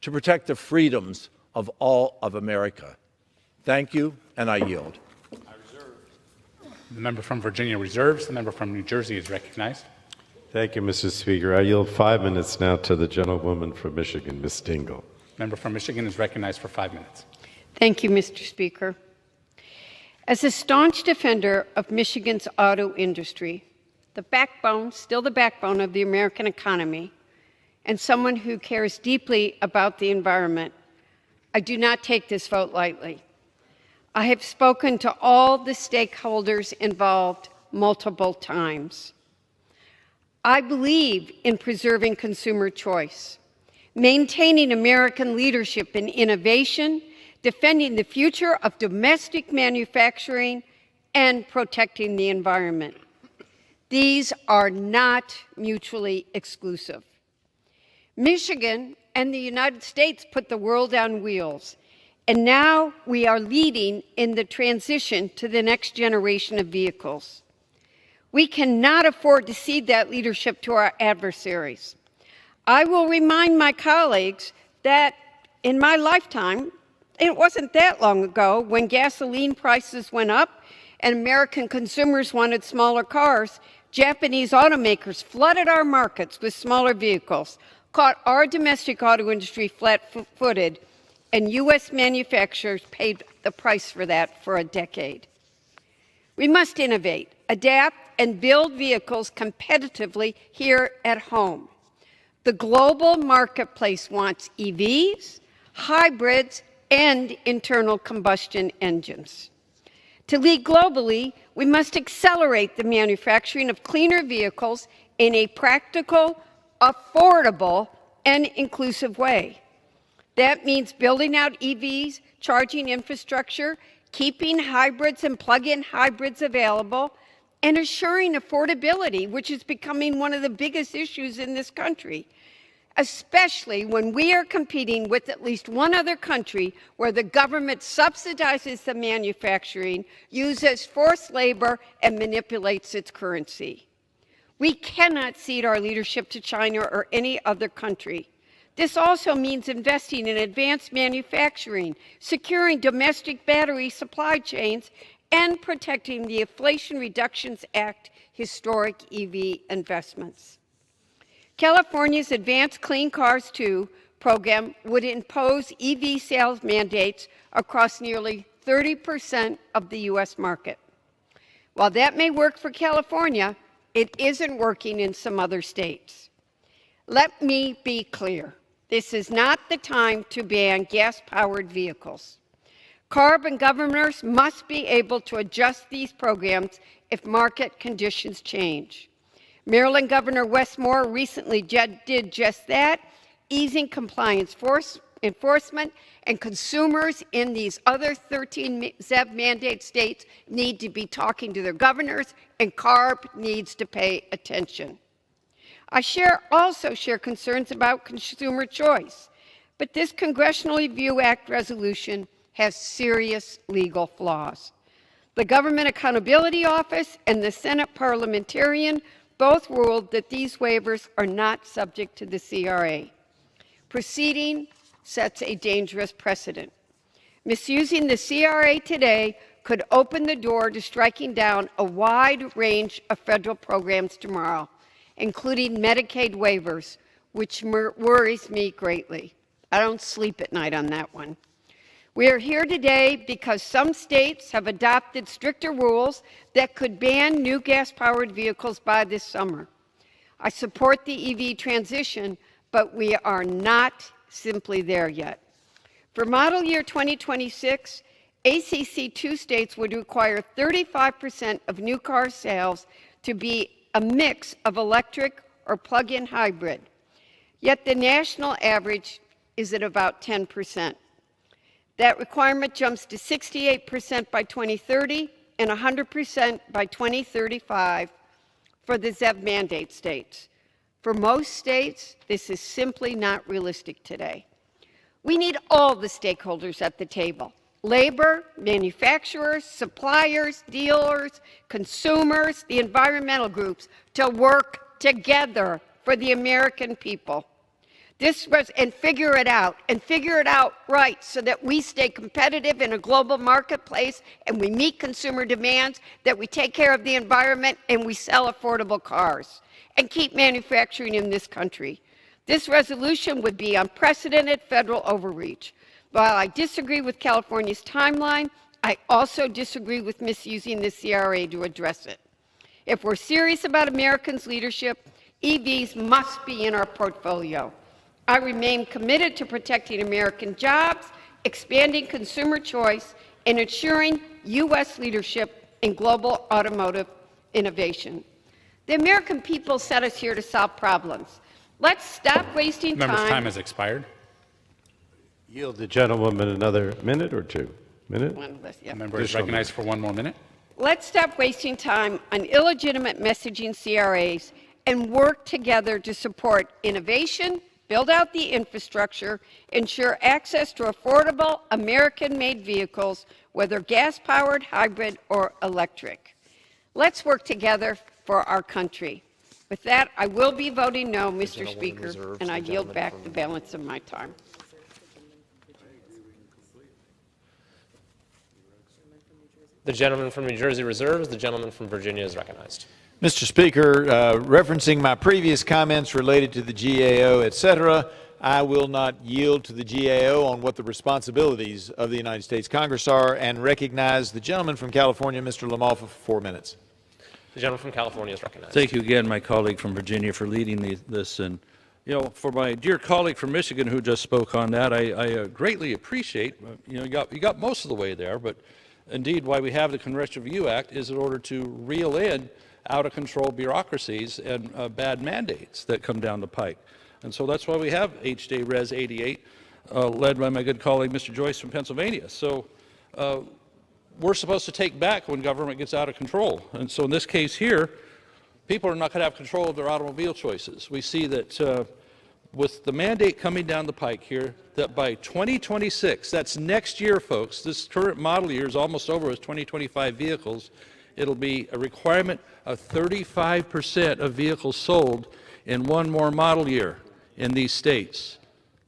to protect the freedoms of all of America. Thank you, and I yield. The member from Virginia reserves. The member from New Jersey is recognized. Thank you, Mr. Speaker. I yield 5 minutes now to the gentlewoman from Michigan, Ms. Dingell. Member from Michigan is recognized for 5 minutes. Thank you, Mr. Speaker. As a staunch defender of Michigan's auto industry, still the backbone of the American economy, and someone who cares deeply about the environment, I do not take this vote lightly. I have spoken to all the stakeholders involved multiple times. I believe in preserving consumer choice, maintaining American leadership in innovation, defending the future of domestic manufacturing, and protecting the environment. These are not mutually exclusive. Michigan and the United States put the world on wheels, and now we are leading in the transition to the next generation of vehicles. We cannot afford to cede that leadership to our adversaries. I will remind my colleagues that in my lifetime, it wasn't that long ago when gasoline prices went up and American consumers wanted smaller cars, Japanese automakers flooded our markets with smaller vehicles, caught our domestic auto industry flat-footed, and U.S. manufacturers paid the price for that for a decade. We must innovate, adapt, and build vehicles competitively here at home. The global marketplace wants EVs, hybrids, and internal combustion engines. To lead globally, we must accelerate the manufacturing of cleaner vehicles in a practical, affordable, and inclusive way. That means building out EVs, charging infrastructure, keeping hybrids and plug-in hybrids available, and assuring affordability, which is becoming one of the biggest issues in this country, especially when we are competing with at least one other country where the government subsidizes the manufacturing, uses forced labor, and manipulates its currency. We cannot cede our leadership to China or any other country. This also means investing in advanced manufacturing, securing domestic battery supply chains, and protecting the Inflation Reduction Act historic EV investments. California's Advanced Clean Cars II program would impose EV sales mandates across nearly 30% of the U.S. market. While that may work for California, it isn't working in some other states. Let me be clear. This is not the time to ban gas-powered vehicles. CARB and governors must be able to adjust these programs if market conditions change. Maryland Governor Wes Moore recently did just that, easing compliance enforcement, and consumers in these other 13 ZEV mandate states need to be talking to their governors, and CARB needs to pay attention. I also share concerns about consumer choice, but this Congressional Review Act resolution has serious legal flaws. The Government Accountability Office and the Senate parliamentarian both ruled that these waivers are not subject to the CRA. Proceeding sets a dangerous precedent. Misusing the CRA today could open the door to striking down a wide range of federal programs tomorrow, including Medicaid waivers, which worries me greatly. I don't sleep at night on that one. We are here today because some states have adopted stricter rules that could ban new gas-powered vehicles by this summer. I support the EV transition, but we are not simply there yet. For model year 2026, ACC II states would require 35% of new car sales to be a mix of electric or plug-in hybrid. Yet the national average is at about 10%. That requirement jumps to 68% by 2030 and 100% by 2035 for the ZEV mandate states. For most states, this is simply not realistic today. We need all the stakeholders at the table: labor, manufacturers, suppliers, dealers, consumers, the environmental groups, to work together for the American people. And figure it out right, so that we stay competitive in a global marketplace and we meet consumer demands, that we take care of the environment and we sell affordable cars and keep manufacturing in this country. This resolution would be unprecedented federal overreach. While I disagree with California's timeline, I also disagree with misusing the CRA to address it. If we're serious about Americans' leadership, EVs must be in our portfolio. I remain committed to protecting American jobs, expanding consumer choice, and ensuring U.S. leadership in global automotive innovation. The American people sent us here to solve problems. Let's stop wasting time. Member's time has expired. Yield the gentlewoman another minute or two. Minute? The member is recognized for one more minute. Let's stop wasting time on illegitimate messaging CRAs and work together to support innovation, build out the infrastructure, ensure access to affordable American-made vehicles, whether gas-powered, hybrid, or electric. Let's work together for our country. With that, I will be voting no, Mr. Speaker, and I yield back the balance of my time. The gentleman from New Jersey reserves. The gentleman from Virginia is recognized. Mr. Speaker, referencing my previous comments related to the GAO, et cetera, I will not yield to the GAO on what the responsibilities of the United States Congress are, and recognize the gentleman from California, Mr. Lamalfa, for 4 minutes. The gentleman from California is recognized. Thank you again, my colleague from Virginia, for leading this. And, you know, for my dear colleague from Michigan who just spoke on that, I greatly appreciate, you got most of the way there, but indeed why we have the Congressional Review Act is in order to reel in out-of-control bureaucracies and bad mandates that come down the pike. And so that's why we have H.J. Res. 88, led by my good colleague, Mr. Joyce from Pennsylvania. So we're supposed to take back when government gets out of control. And so in this case here, people are not going to have control of their automobile choices. We see that with the mandate coming down the pike here, that by 2026, that's next year, folks, this current model year is almost over with 2025 vehicles, it'll be a requirement of 35% of vehicles sold in one more model year in these states.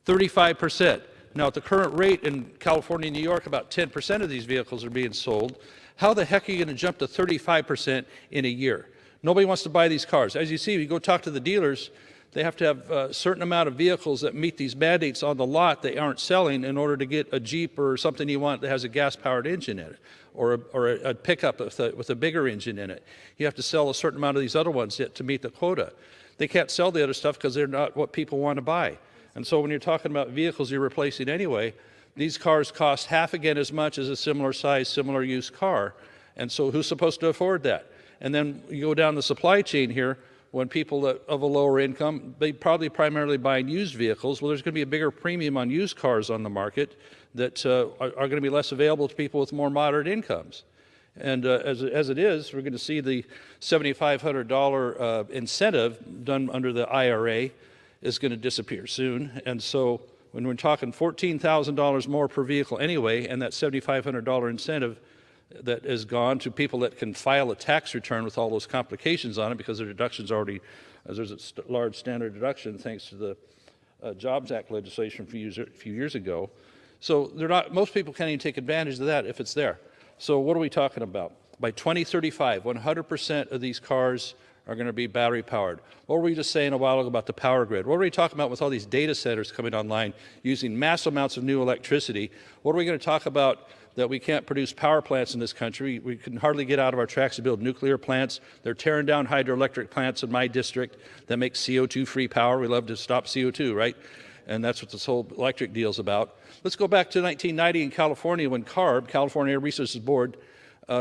35%. Now, at the current rate in California and New York, about 10% of these vehicles are being sold. How the heck are you going to jump to 35% in a year? Nobody wants to buy these cars. As you see, you go talk to the dealers, they have to have a certain amount of vehicles that meet these mandates on the lot they aren't selling in order to get a Jeep or something you want that has a gas-powered engine in it, or a pickup with a bigger engine in it. You have to sell a certain amount of these other ones yet to meet the quota. They can't sell the other stuff because they're not what people want to buy. And so when you're talking about vehicles you're replacing anyway, these cars cost half again as much as a similar size, similar use car. And so who's supposed to afford that? And then you go down the supply chain here, when people of a lower income, they probably primarily buy used vehicles. Well, there's going to be a bigger premium on used cars on the market that are going to be less available to people with more moderate incomes. And as it is, we're going to see the $7,500 incentive done under the IRA is going to disappear soon. And so when we're talking $14,000 more per vehicle anyway, and that $7,500 incentive that is gone to people that can file a tax return with all those complications on it because their deduction's already, there's a large standard deduction thanks to the Jobs Act legislation a few years ago. So they're not, most people can't even take advantage of that if it's there. So what are we talking about? By 2035, 100% of these cars are going to be battery powered. What were we just saying a while ago about the power grid? What were we talking about with all these data centers coming online using massive amounts of new electricity? What are we going to talk about that we can't produce power plants in this country? We can hardly get out of our tracks to build nuclear plants. They're tearing down hydroelectric plants in my district that make CO2-free power. We love to stop CO2, right? And that's what this whole electric deal's about. Let's go back to 1990 in California when CARB, California Air Resources Board,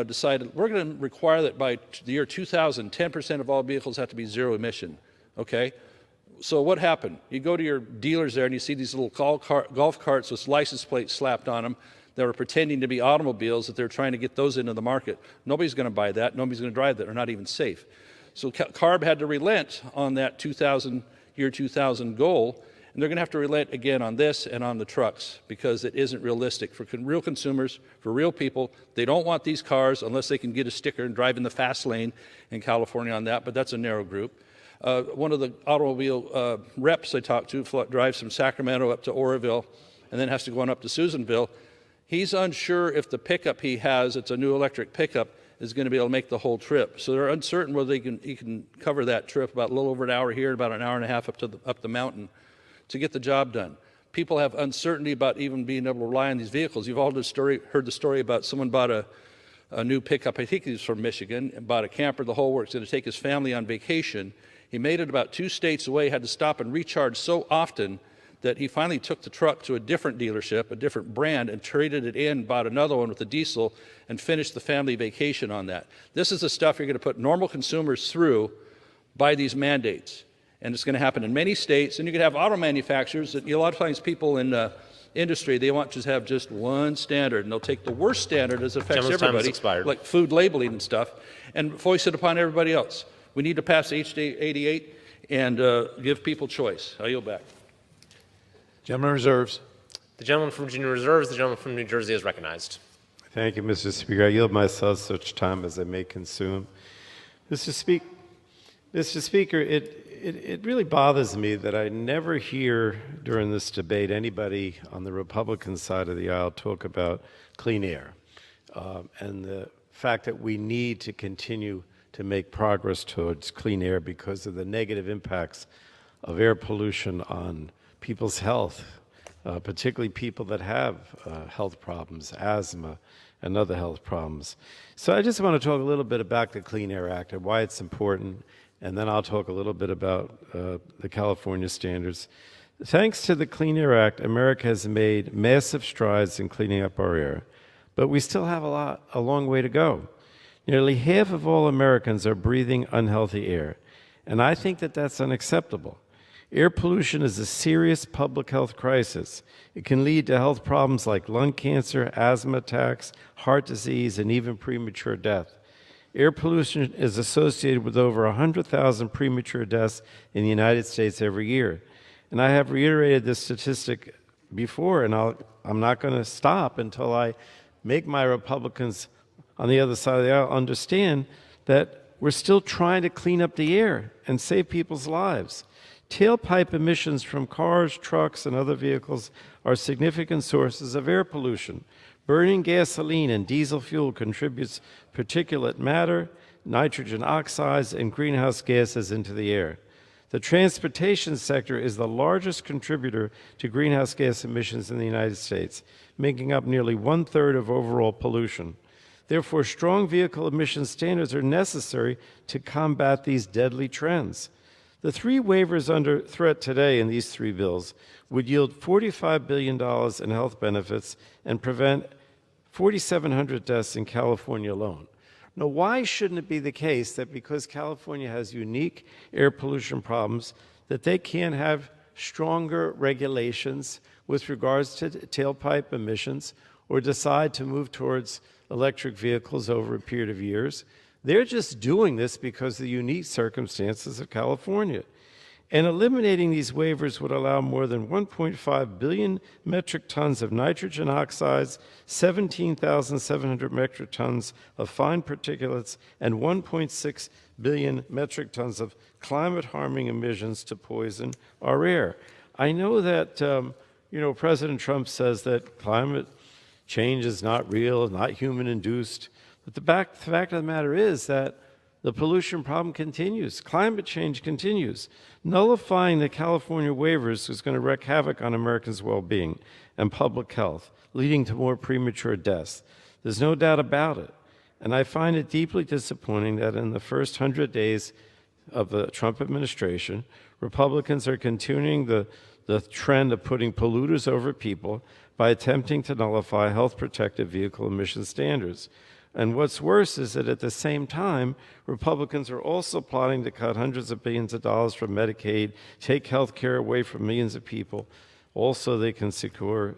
decided we're going to require that by the year 2000, 10% of all vehicles have to be zero emission, okay? So what happened? You go to your dealers there and you see these little golf carts with license plates slapped on them that are pretending to be automobiles, that they're trying to get those into the market. Nobody's going to buy that. Nobody's going to drive that. They're not even safe. So CARB had to relent on that year 2000 goal, and they're going to have to relent again on this and on the trucks because it isn't realistic for real consumers, for real people. They don't want these cars unless they can get a sticker and drive in the fast lane in California on that, but that's a narrow group. One of the automobile reps I talked to drives from Sacramento up to Oroville and then has to go on up to Susanville. He's unsure if the pickup he has, it's a new electric pickup, is going to be able to make the whole trip. So they're uncertain whether he can cover that trip, about a little over an hour here, about an hour and a half up the mountain to get the job done. People have uncertainty about even being able to rely on these vehicles. You've all heard the story about someone bought a new pickup, I think he was from Michigan, and bought a camper, the whole works, going to take his family on vacation. He made it about 2 states away, had to stop and recharge so often that he finally took the truck to a different dealership, a different brand, and traded it in, bought another one with a diesel, and finished the family vacation on that. This is the stuff you're going to put normal consumers through by these mandates. And it's going to happen in many states. And you can have auto manufacturers that, a lot of times people in industry, they want to have just one standard, and they'll take the worst standard as affects everybody, like food labeling and stuff, and foist it upon everybody else. We need to pass H.J. 88 and give people choice. I yield back. Gentleman reserves. The gentleman from Virginia reserves. The gentleman from New Jersey is recognized. Thank you, Mr. Speaker. I yield myself such time as I may consume. Mr. Speaker, it really bothers me that I never hear during this debate anybody on the Republican side of the aisle talk about clean air and the fact that we need to continue to make progress towards clean air because of the negative impacts of air pollution on people's health, particularly people that have health problems, asthma, and other health problems. So I just want to talk a little bit about the Clean Air Act and why it's important, and then I'll talk a little bit about the California standards. Thanks to the Clean Air Act, America has made massive strides in cleaning up our air, but we still have a long way to go. Nearly half of all Americans are breathing unhealthy air, and I think that that's unacceptable. Air pollution is a serious public health crisis. It can lead to health problems like lung cancer, asthma attacks, heart disease, and even premature death. Air pollution is associated with over 100,000 premature deaths in the United States every year. And I have reiterated this statistic before, and I'm not going to stop until I make my Republicans on the other side of the aisle understand that we're still trying to clean up the air and save people's lives. Tailpipe emissions from cars, trucks, and other vehicles are significant sources of air pollution. Burning gasoline and diesel fuel contributes particulate matter, nitrogen oxides, and greenhouse gases into the air. The transportation sector is the largest contributor to greenhouse gas emissions in the United States, making up nearly 1/3 of overall pollution. Therefore, strong vehicle emission standards are necessary to combat these deadly trends. The 3 waivers under threat today in these 3 bills would yield $45 billion in health benefits and prevent 4,700 deaths in California alone. Now, why shouldn't it be the case that because California has unique air pollution problems, that they can't have stronger regulations with regards to tailpipe emissions or decide to move towards electric vehicles over a period of years? They're just doing this because of the unique circumstances of California. And eliminating these waivers would allow more than 1.5 billion metric tons of nitrogen oxides, 17,700 metric tons of fine particulates, and 1.6 billion metric tons of climate-harming emissions to poison our air. I know that President Trump says that climate change is not real, not human-induced. But the fact of the matter is that the pollution problem continues. Climate change continues. Nullifying the California waivers is going to wreak havoc on Americans' well-being and public health, leading to more premature deaths. There's no doubt about it. And I find it deeply disappointing that in the first 100 days of the Trump administration, Republicans are continuing the trend of putting polluters over people by attempting to nullify health protective vehicle emission standards. And what's worse is that at the same time, Republicans are also plotting to cut hundreds of billions of dollars from Medicaid, take health care away from millions of people. Also, they can secure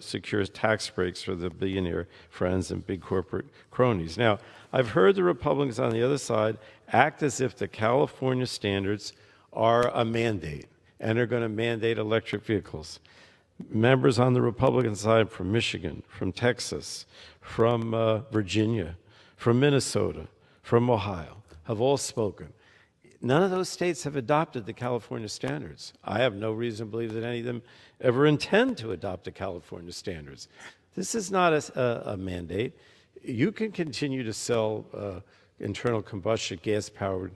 tax breaks for the billionaire friends and big corporate cronies. Now, I've heard the Republicans on the other side act as if the California standards are a mandate and are going to mandate electric vehicles. Members on the Republican side from Michigan, from Texas, from Virginia, from Minnesota, from Ohio, have all spoken. None of those states have adopted the California standards. I have no reason to believe that any of them ever intend to adopt the California standards. This is not a mandate. You can continue to sell internal combustion gas-powered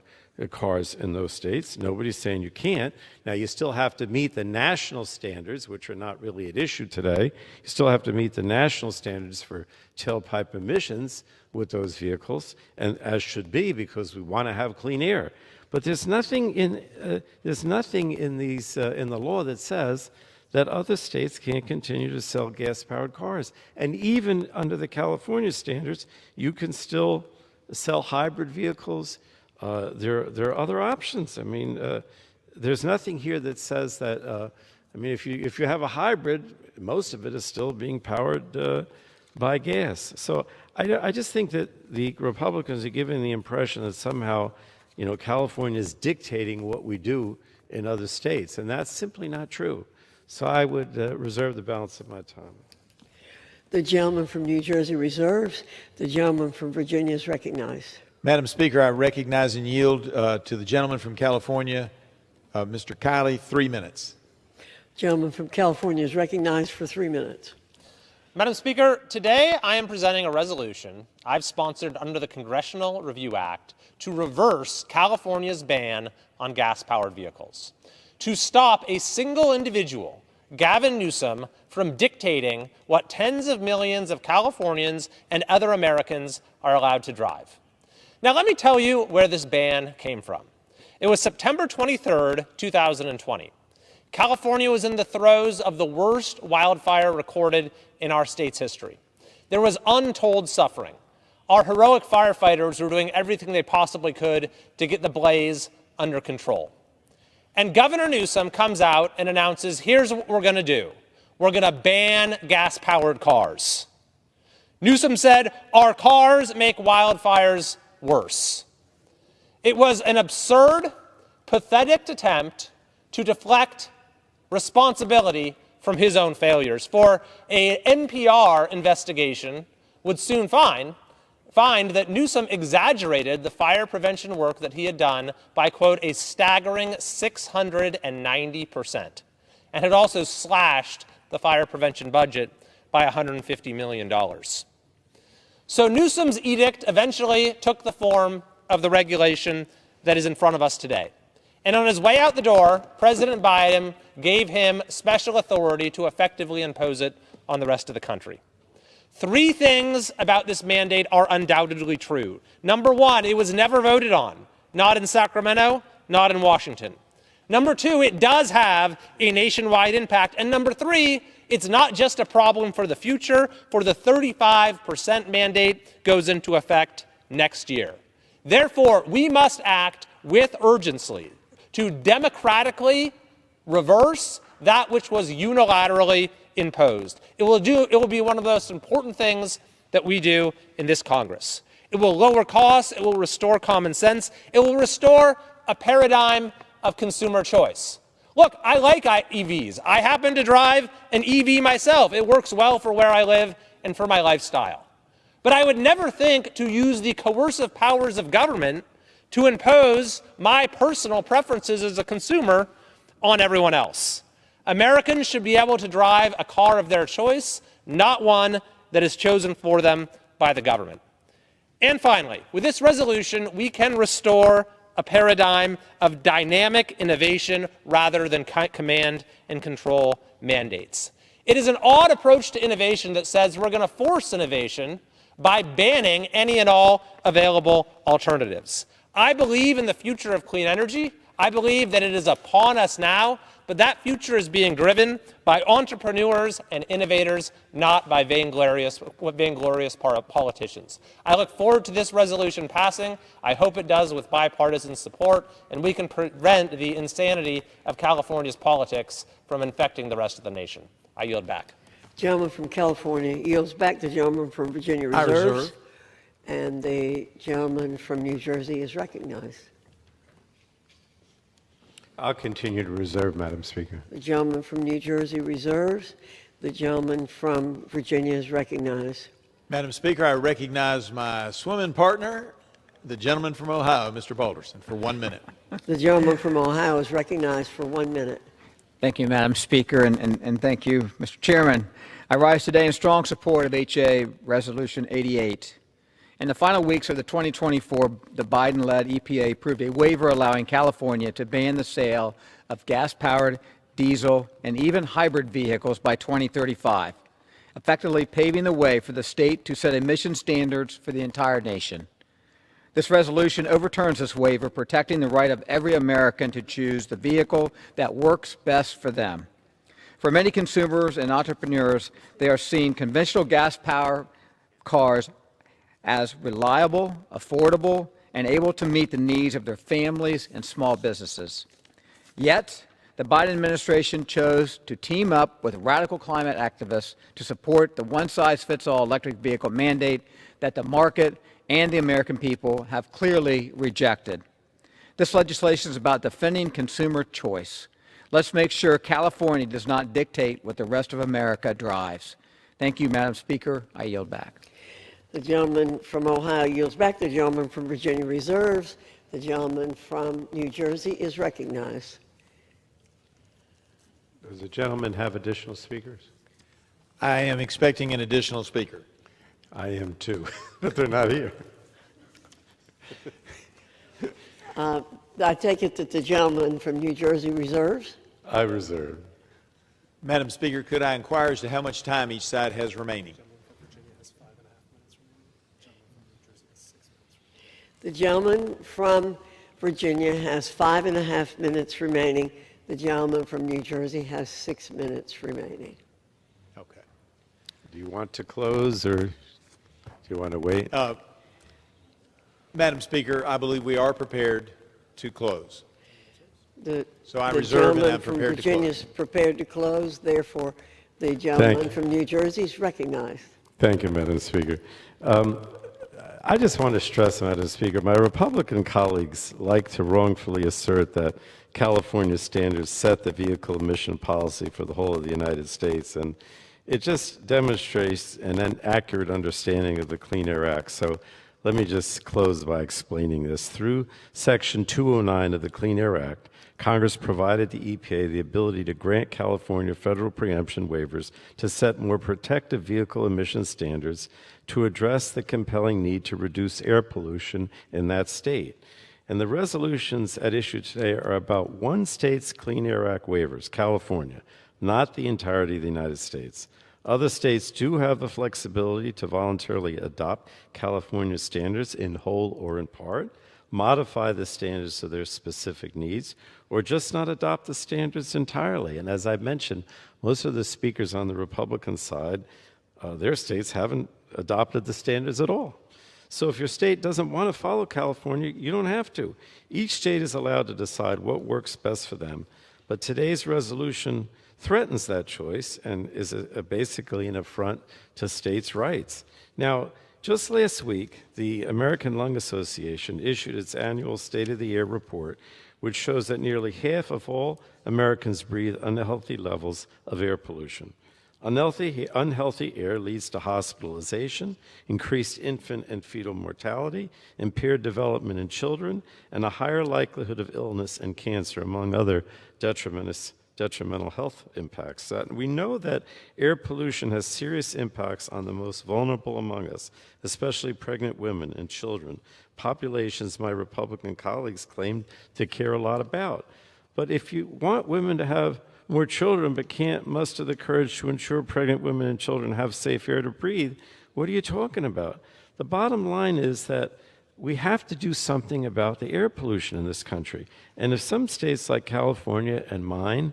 cars in those states. Nobody's saying you can't. Now, you still have to meet the national standards, which are not really at issue today. You still have to meet the national standards for tailpipe emissions with those vehicles, and as should be, because we want to have clean air. But there's nothing in the law that says that other states can't continue to sell gas-powered cars. And even under the California standards, you can still sell hybrid vehicles. There are other options. I mean, there's nothing here that says that. I mean, if you have a hybrid, most of it is still being powered by gas. So I just think that the Republicans are giving the impression that somehow, California is dictating what we do in other states, and that's simply not true. So I would reserve the balance of my time. The gentleman from New Jersey reserves. The gentleman from Virginia is recognized. Madam Speaker, I recognize and yield to the gentleman from California, Mr. Kiley, 3 minutes. Gentleman from California is recognized for 3 minutes. Madam Speaker, today I am presenting a resolution I've sponsored under the Congressional Review Act to reverse California's ban on gas-powered vehicles, to stop a single individual, Gavin Newsom, from dictating what tens of millions of Californians and other Americans are allowed to drive. Now, let me tell you where this ban came from. It was September 23rd, 2020. California was in the throes of the worst wildfire recorded in our state's history. There was untold suffering. Our heroic firefighters were doing everything they possibly could to get the blaze under control. And Governor Newsom comes out and announces, here's what we're going to do. We're going to ban gas-powered cars. Newsom said, our cars make wildfires worse. It was an absurd, pathetic attempt to deflect responsibility from his own failures. For an NPR investigation would soon find that Newsom exaggerated the fire prevention work that he had done by, quote, a staggering 690%, and had also slashed the fire prevention budget by $150 million. So Newsom's edict eventually took the form of the regulation that is in front of us today. And on his way out the door, President Biden gave him special authority to effectively impose it on the rest of the country. 3 things about this mandate are undoubtedly true. Number 1, it was never voted on, not in Sacramento, not in Washington. Number 2, it does have a nationwide impact. And number 3, it's not just a problem for the future, for the 35% mandate goes into effect next year. Therefore, we must act with urgency to democratically reverse that which was unilaterally imposed. It will be one of the most important things that we do in this Congress. It will lower costs, it will restore common sense, it will restore a paradigm of consumer choice. Look, I like EVs. I happen to drive an EV myself. It works well for where I live and for my lifestyle. But I would never think to use the coercive powers of government to impose my personal preferences as a consumer on everyone else. Americans should be able to drive a car of their choice, not one that is chosen for them by the government. And finally, with this resolution, we can restore a paradigm of dynamic innovation rather than command and control mandates. It is an odd approach to innovation that says we're going to force innovation by banning any and all available alternatives. I believe in the future of clean energy. I believe that it is upon us now but that future is being driven by entrepreneurs and innovators, not by vainglorious politicians. I look forward to this resolution passing. I hope it does with bipartisan support, and we can prevent the insanity of California's politics from infecting the rest of the nation. I yield back. Gentleman from California yields back. The gentleman from Virginia reserves. I reserve. And the gentleman from New Jersey is recognized. I'll continue to reserve, Madam Speaker. The gentleman from New Jersey reserves. The gentleman from Virginia is recognized. Madam Speaker, I recognize my swimming partner, the gentleman from Ohio, Mr. Balderson, for 1 minute. The gentleman from Ohio is recognized for 1 minute. Thank you, Madam Speaker, and thank you, Mr. Chairman. I rise today in strong support of H.A. Resolution 88. In the final weeks of the 2024, the Biden-led EPA approved a waiver allowing California to ban the sale of gas-powered, diesel, and even hybrid vehicles by 2035, effectively paving the way for the state to set emission standards for the entire nation. This resolution overturns this waiver, protecting the right of every American to choose the vehicle that works best for them. For many consumers and entrepreneurs, they are seeing conventional gas-powered cars as reliable, affordable, and able to meet the needs of their families and small businesses. Yet, the Biden administration chose to team up with radical climate activists to support the one-size-fits-all electric vehicle mandate that the market and the American people have clearly rejected. This legislation is about defending consumer choice. Let's make sure California does not dictate what the rest of America drives. Thank you, Madam Speaker. I yield back. The gentleman from Ohio yields back. The gentleman from Virginia reserves. The gentleman from New Jersey is recognized. Does the gentleman have additional speakers? I am expecting an additional speaker. I am too, but they're not here. I take it that the gentleman from New Jersey reserves. I reserve. Madam Speaker, could I inquire as to how much time each side has remaining? The gentleman from Virginia has 5.5 minutes remaining. The gentleman from New Jersey has 6 minutes remaining. Okay. Do you want to close or do you want to wait? Madam Speaker, I believe we are prepared to close. So I the reserve and I'm gentleman from prepared to Virginia close. is prepared to close. Therefore, the gentleman from New Jersey is recognized. Thank you, Madam Speaker. I just want to stress, Madam Speaker, my Republican colleagues like to wrongfully assert that California standards set the vehicle emission policy for the whole of the United States, and it just demonstrates an inaccurate understanding of the Clean Air Act. So let me just close by explaining this. Through Section 209 of the Clean Air Act, Congress provided the EPA the ability to grant California federal preemption waivers to set more protective vehicle emission standards to address the compelling need to reduce air pollution in that state. And the resolutions at issue today are about one state's Clean Air Act waivers, California, not the entirety of the United States. Other states do have the flexibility to voluntarily adopt California standards in whole or in part, modify the standards to their specific needs, or just not adopt the standards entirely. And as I mentioned, most of the speakers on the Republican side, their states haven't adopted the standards at all. So if your state doesn't want to follow California, you don't have to. Each state is allowed to decide what works best for them. But today's resolution threatens that choice and is basically an affront to states' rights. Now, just last week, the American Lung Association issued its annual State of the Air report, which shows that nearly half of all Americans breathe unhealthy levels of air pollution. Unhealthy air leads to hospitalization, increased infant and fetal mortality, impaired development in children, and a higher likelihood of illness and cancer, among other detrimental health impacts. We know that air pollution has serious impacts on the most vulnerable among us, especially pregnant women and children, populations my Republican colleagues claim to care a lot about. But if you want women to have more children but can't muster the courage to ensure pregnant women and children have safe air to breathe, what are you talking about? The bottom line is that we have to do something about the air pollution in this country. And if some states like California and mine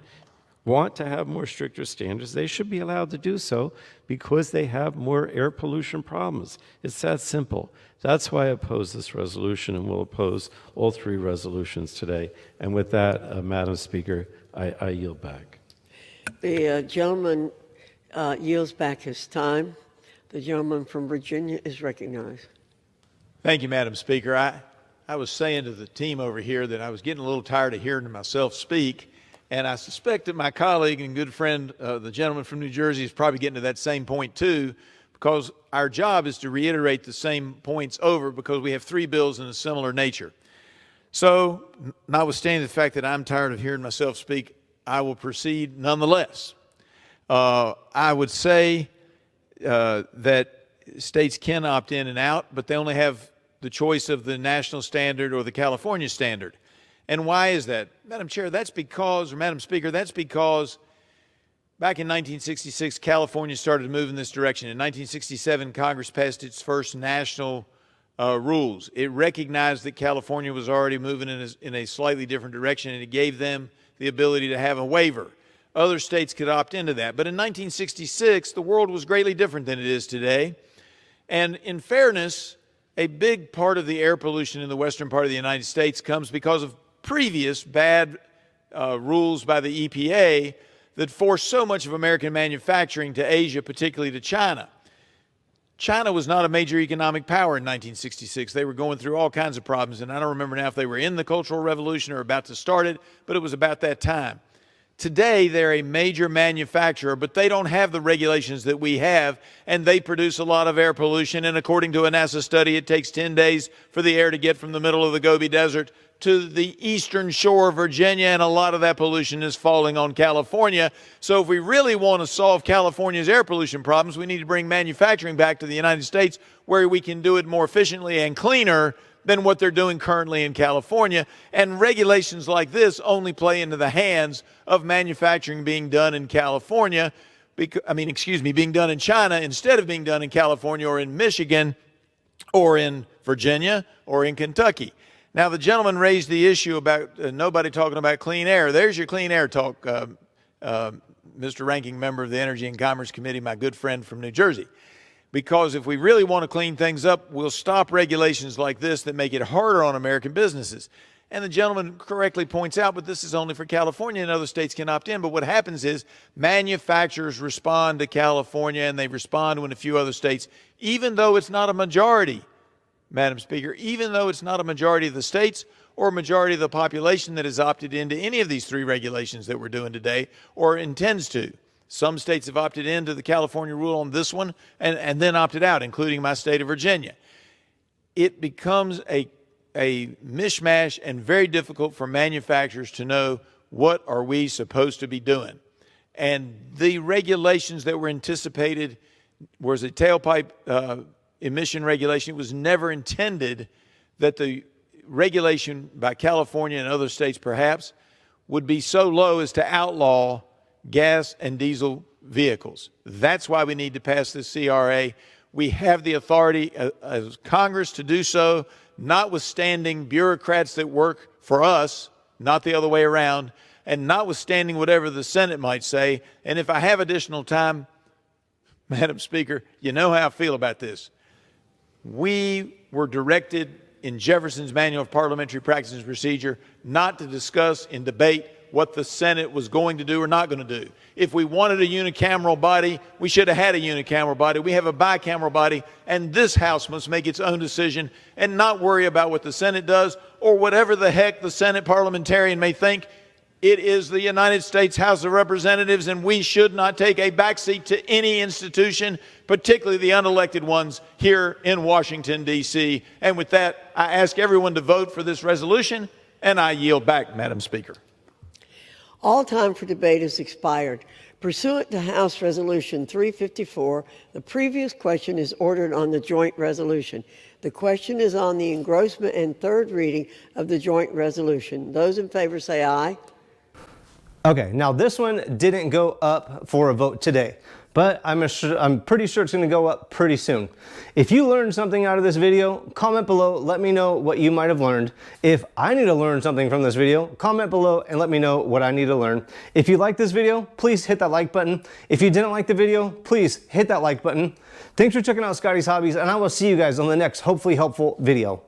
want to have more stricter standards, they should be allowed to do so because they have more air pollution problems. It's that simple. That's why I oppose this resolution and will oppose all three resolutions today. And with that, Madam Speaker, I yield back. The gentleman yields back his time. The gentleman from Virginia is recognized. Thank you, Madam Speaker. I was saying to the team over here that I was getting a little tired of hearing myself speak. And I suspect that my colleague and good friend, the gentleman from New Jersey, is probably getting to that same point too, because our job is to reiterate the same points over because we have three bills in a similar nature. So, notwithstanding the fact that I'm tired of hearing myself speak, I will proceed nonetheless. I would say that states can opt in and out, but they only have the choice of the national standard or the California standard. And why is that? Madam Chair, that's because, or Madam Speaker, that's because back in 1966, California started to move in this direction. In 1967, Congress passed its first national rules. It recognized that California was already moving in a slightly different direction, and it gave them the ability to have a waiver. Other states could opt into that. But in 1966, the world was greatly different than it is today. And in fairness, a big part of the air pollution in the western part of the United States comes because of previous bad rules by the EPA that forced so much of American manufacturing to Asia, particularly to China. China was not a major economic power in 1966. They were going through all kinds of problems, and I don't remember now if they were in the Cultural Revolution or about to start it, but it was about that time. Today, they're a major manufacturer, but they don't have the regulations that we have, and they produce a lot of air pollution. And according to a NASA study, it takes 10 days for the air to get from the middle of the Gobi Desert to the eastern shore of Virginia, and a lot of that pollution is falling on California. So if we really want to solve California's air pollution problems, we need to bring manufacturing back to the United States where we can do it more efficiently and cleaner than what they're doing currently in California. And regulations like this only play into the hands of manufacturing being done in California, being done in China instead of being done in California or in Michigan or in Virginia or in Kentucky. Now, the gentleman raised the issue about nobody talking about clean air. There's your clean air talk, Mr. Ranking Member of the Energy and Commerce Committee, my good friend from New Jersey. Because if we really want to clean things up, we'll stop regulations like this that make it harder on American businesses. And the gentleman correctly points out, but this is only for California and other states can opt in. But what happens is manufacturers respond to California and they respond when a few other states, even though it's not a majority, Madam Speaker, even though it's not a majority of the states or a majority of the population that has opted into any of these three regulations that we're doing today or intends to. Some states have opted into the California rule on this one and then opted out, including my state of Virginia. It becomes a mishmash and very difficult for manufacturers to know what are we supposed to be doing. And the regulations that were anticipated was a tailpipe emission regulation. It was never intended that the regulation by California and other states perhaps would be so low as to outlaw gas and diesel vehicles. That's why we need to pass this CRA. We have the authority as Congress to do so, notwithstanding bureaucrats that work for us, not the other way around, and notwithstanding whatever the Senate might say. And if I have additional time, Madam Speaker, you know how I feel about this. We were directed in Jefferson's Manual of Parliamentary Practice and Procedure not to discuss and debate what the Senate was going to do or not going to do. If we wanted a unicameral body, we should have had a unicameral body. We have a bicameral body, and this House must make its own decision and not worry about what the Senate does or whatever the heck the Senate parliamentarian may think. It is the United States House of Representatives, and we should not take a backseat to any institution, particularly the unelected ones here in Washington, D.C. And with that, I ask everyone to vote for this resolution, and I yield back, Madam Speaker. All time for debate has expired. Pursuant to House Resolution 354, the previous question is ordered on the joint resolution. The question is on the engrossment and third reading of the joint resolution. Those in favor say aye. Okay, now this one didn't go up for a vote today. but I'm pretty sure it's going to go up pretty soon. If you learned something out of this video, comment below, let me know what you might have learned. If I need to learn something from this video, comment below and let me know what I need to learn. If you liked this video, please hit that like button. If you didn't like the video, please hit that like button. Thanks for checking out Scotty's Hobbies, and I will see you guys on the next hopefully helpful video.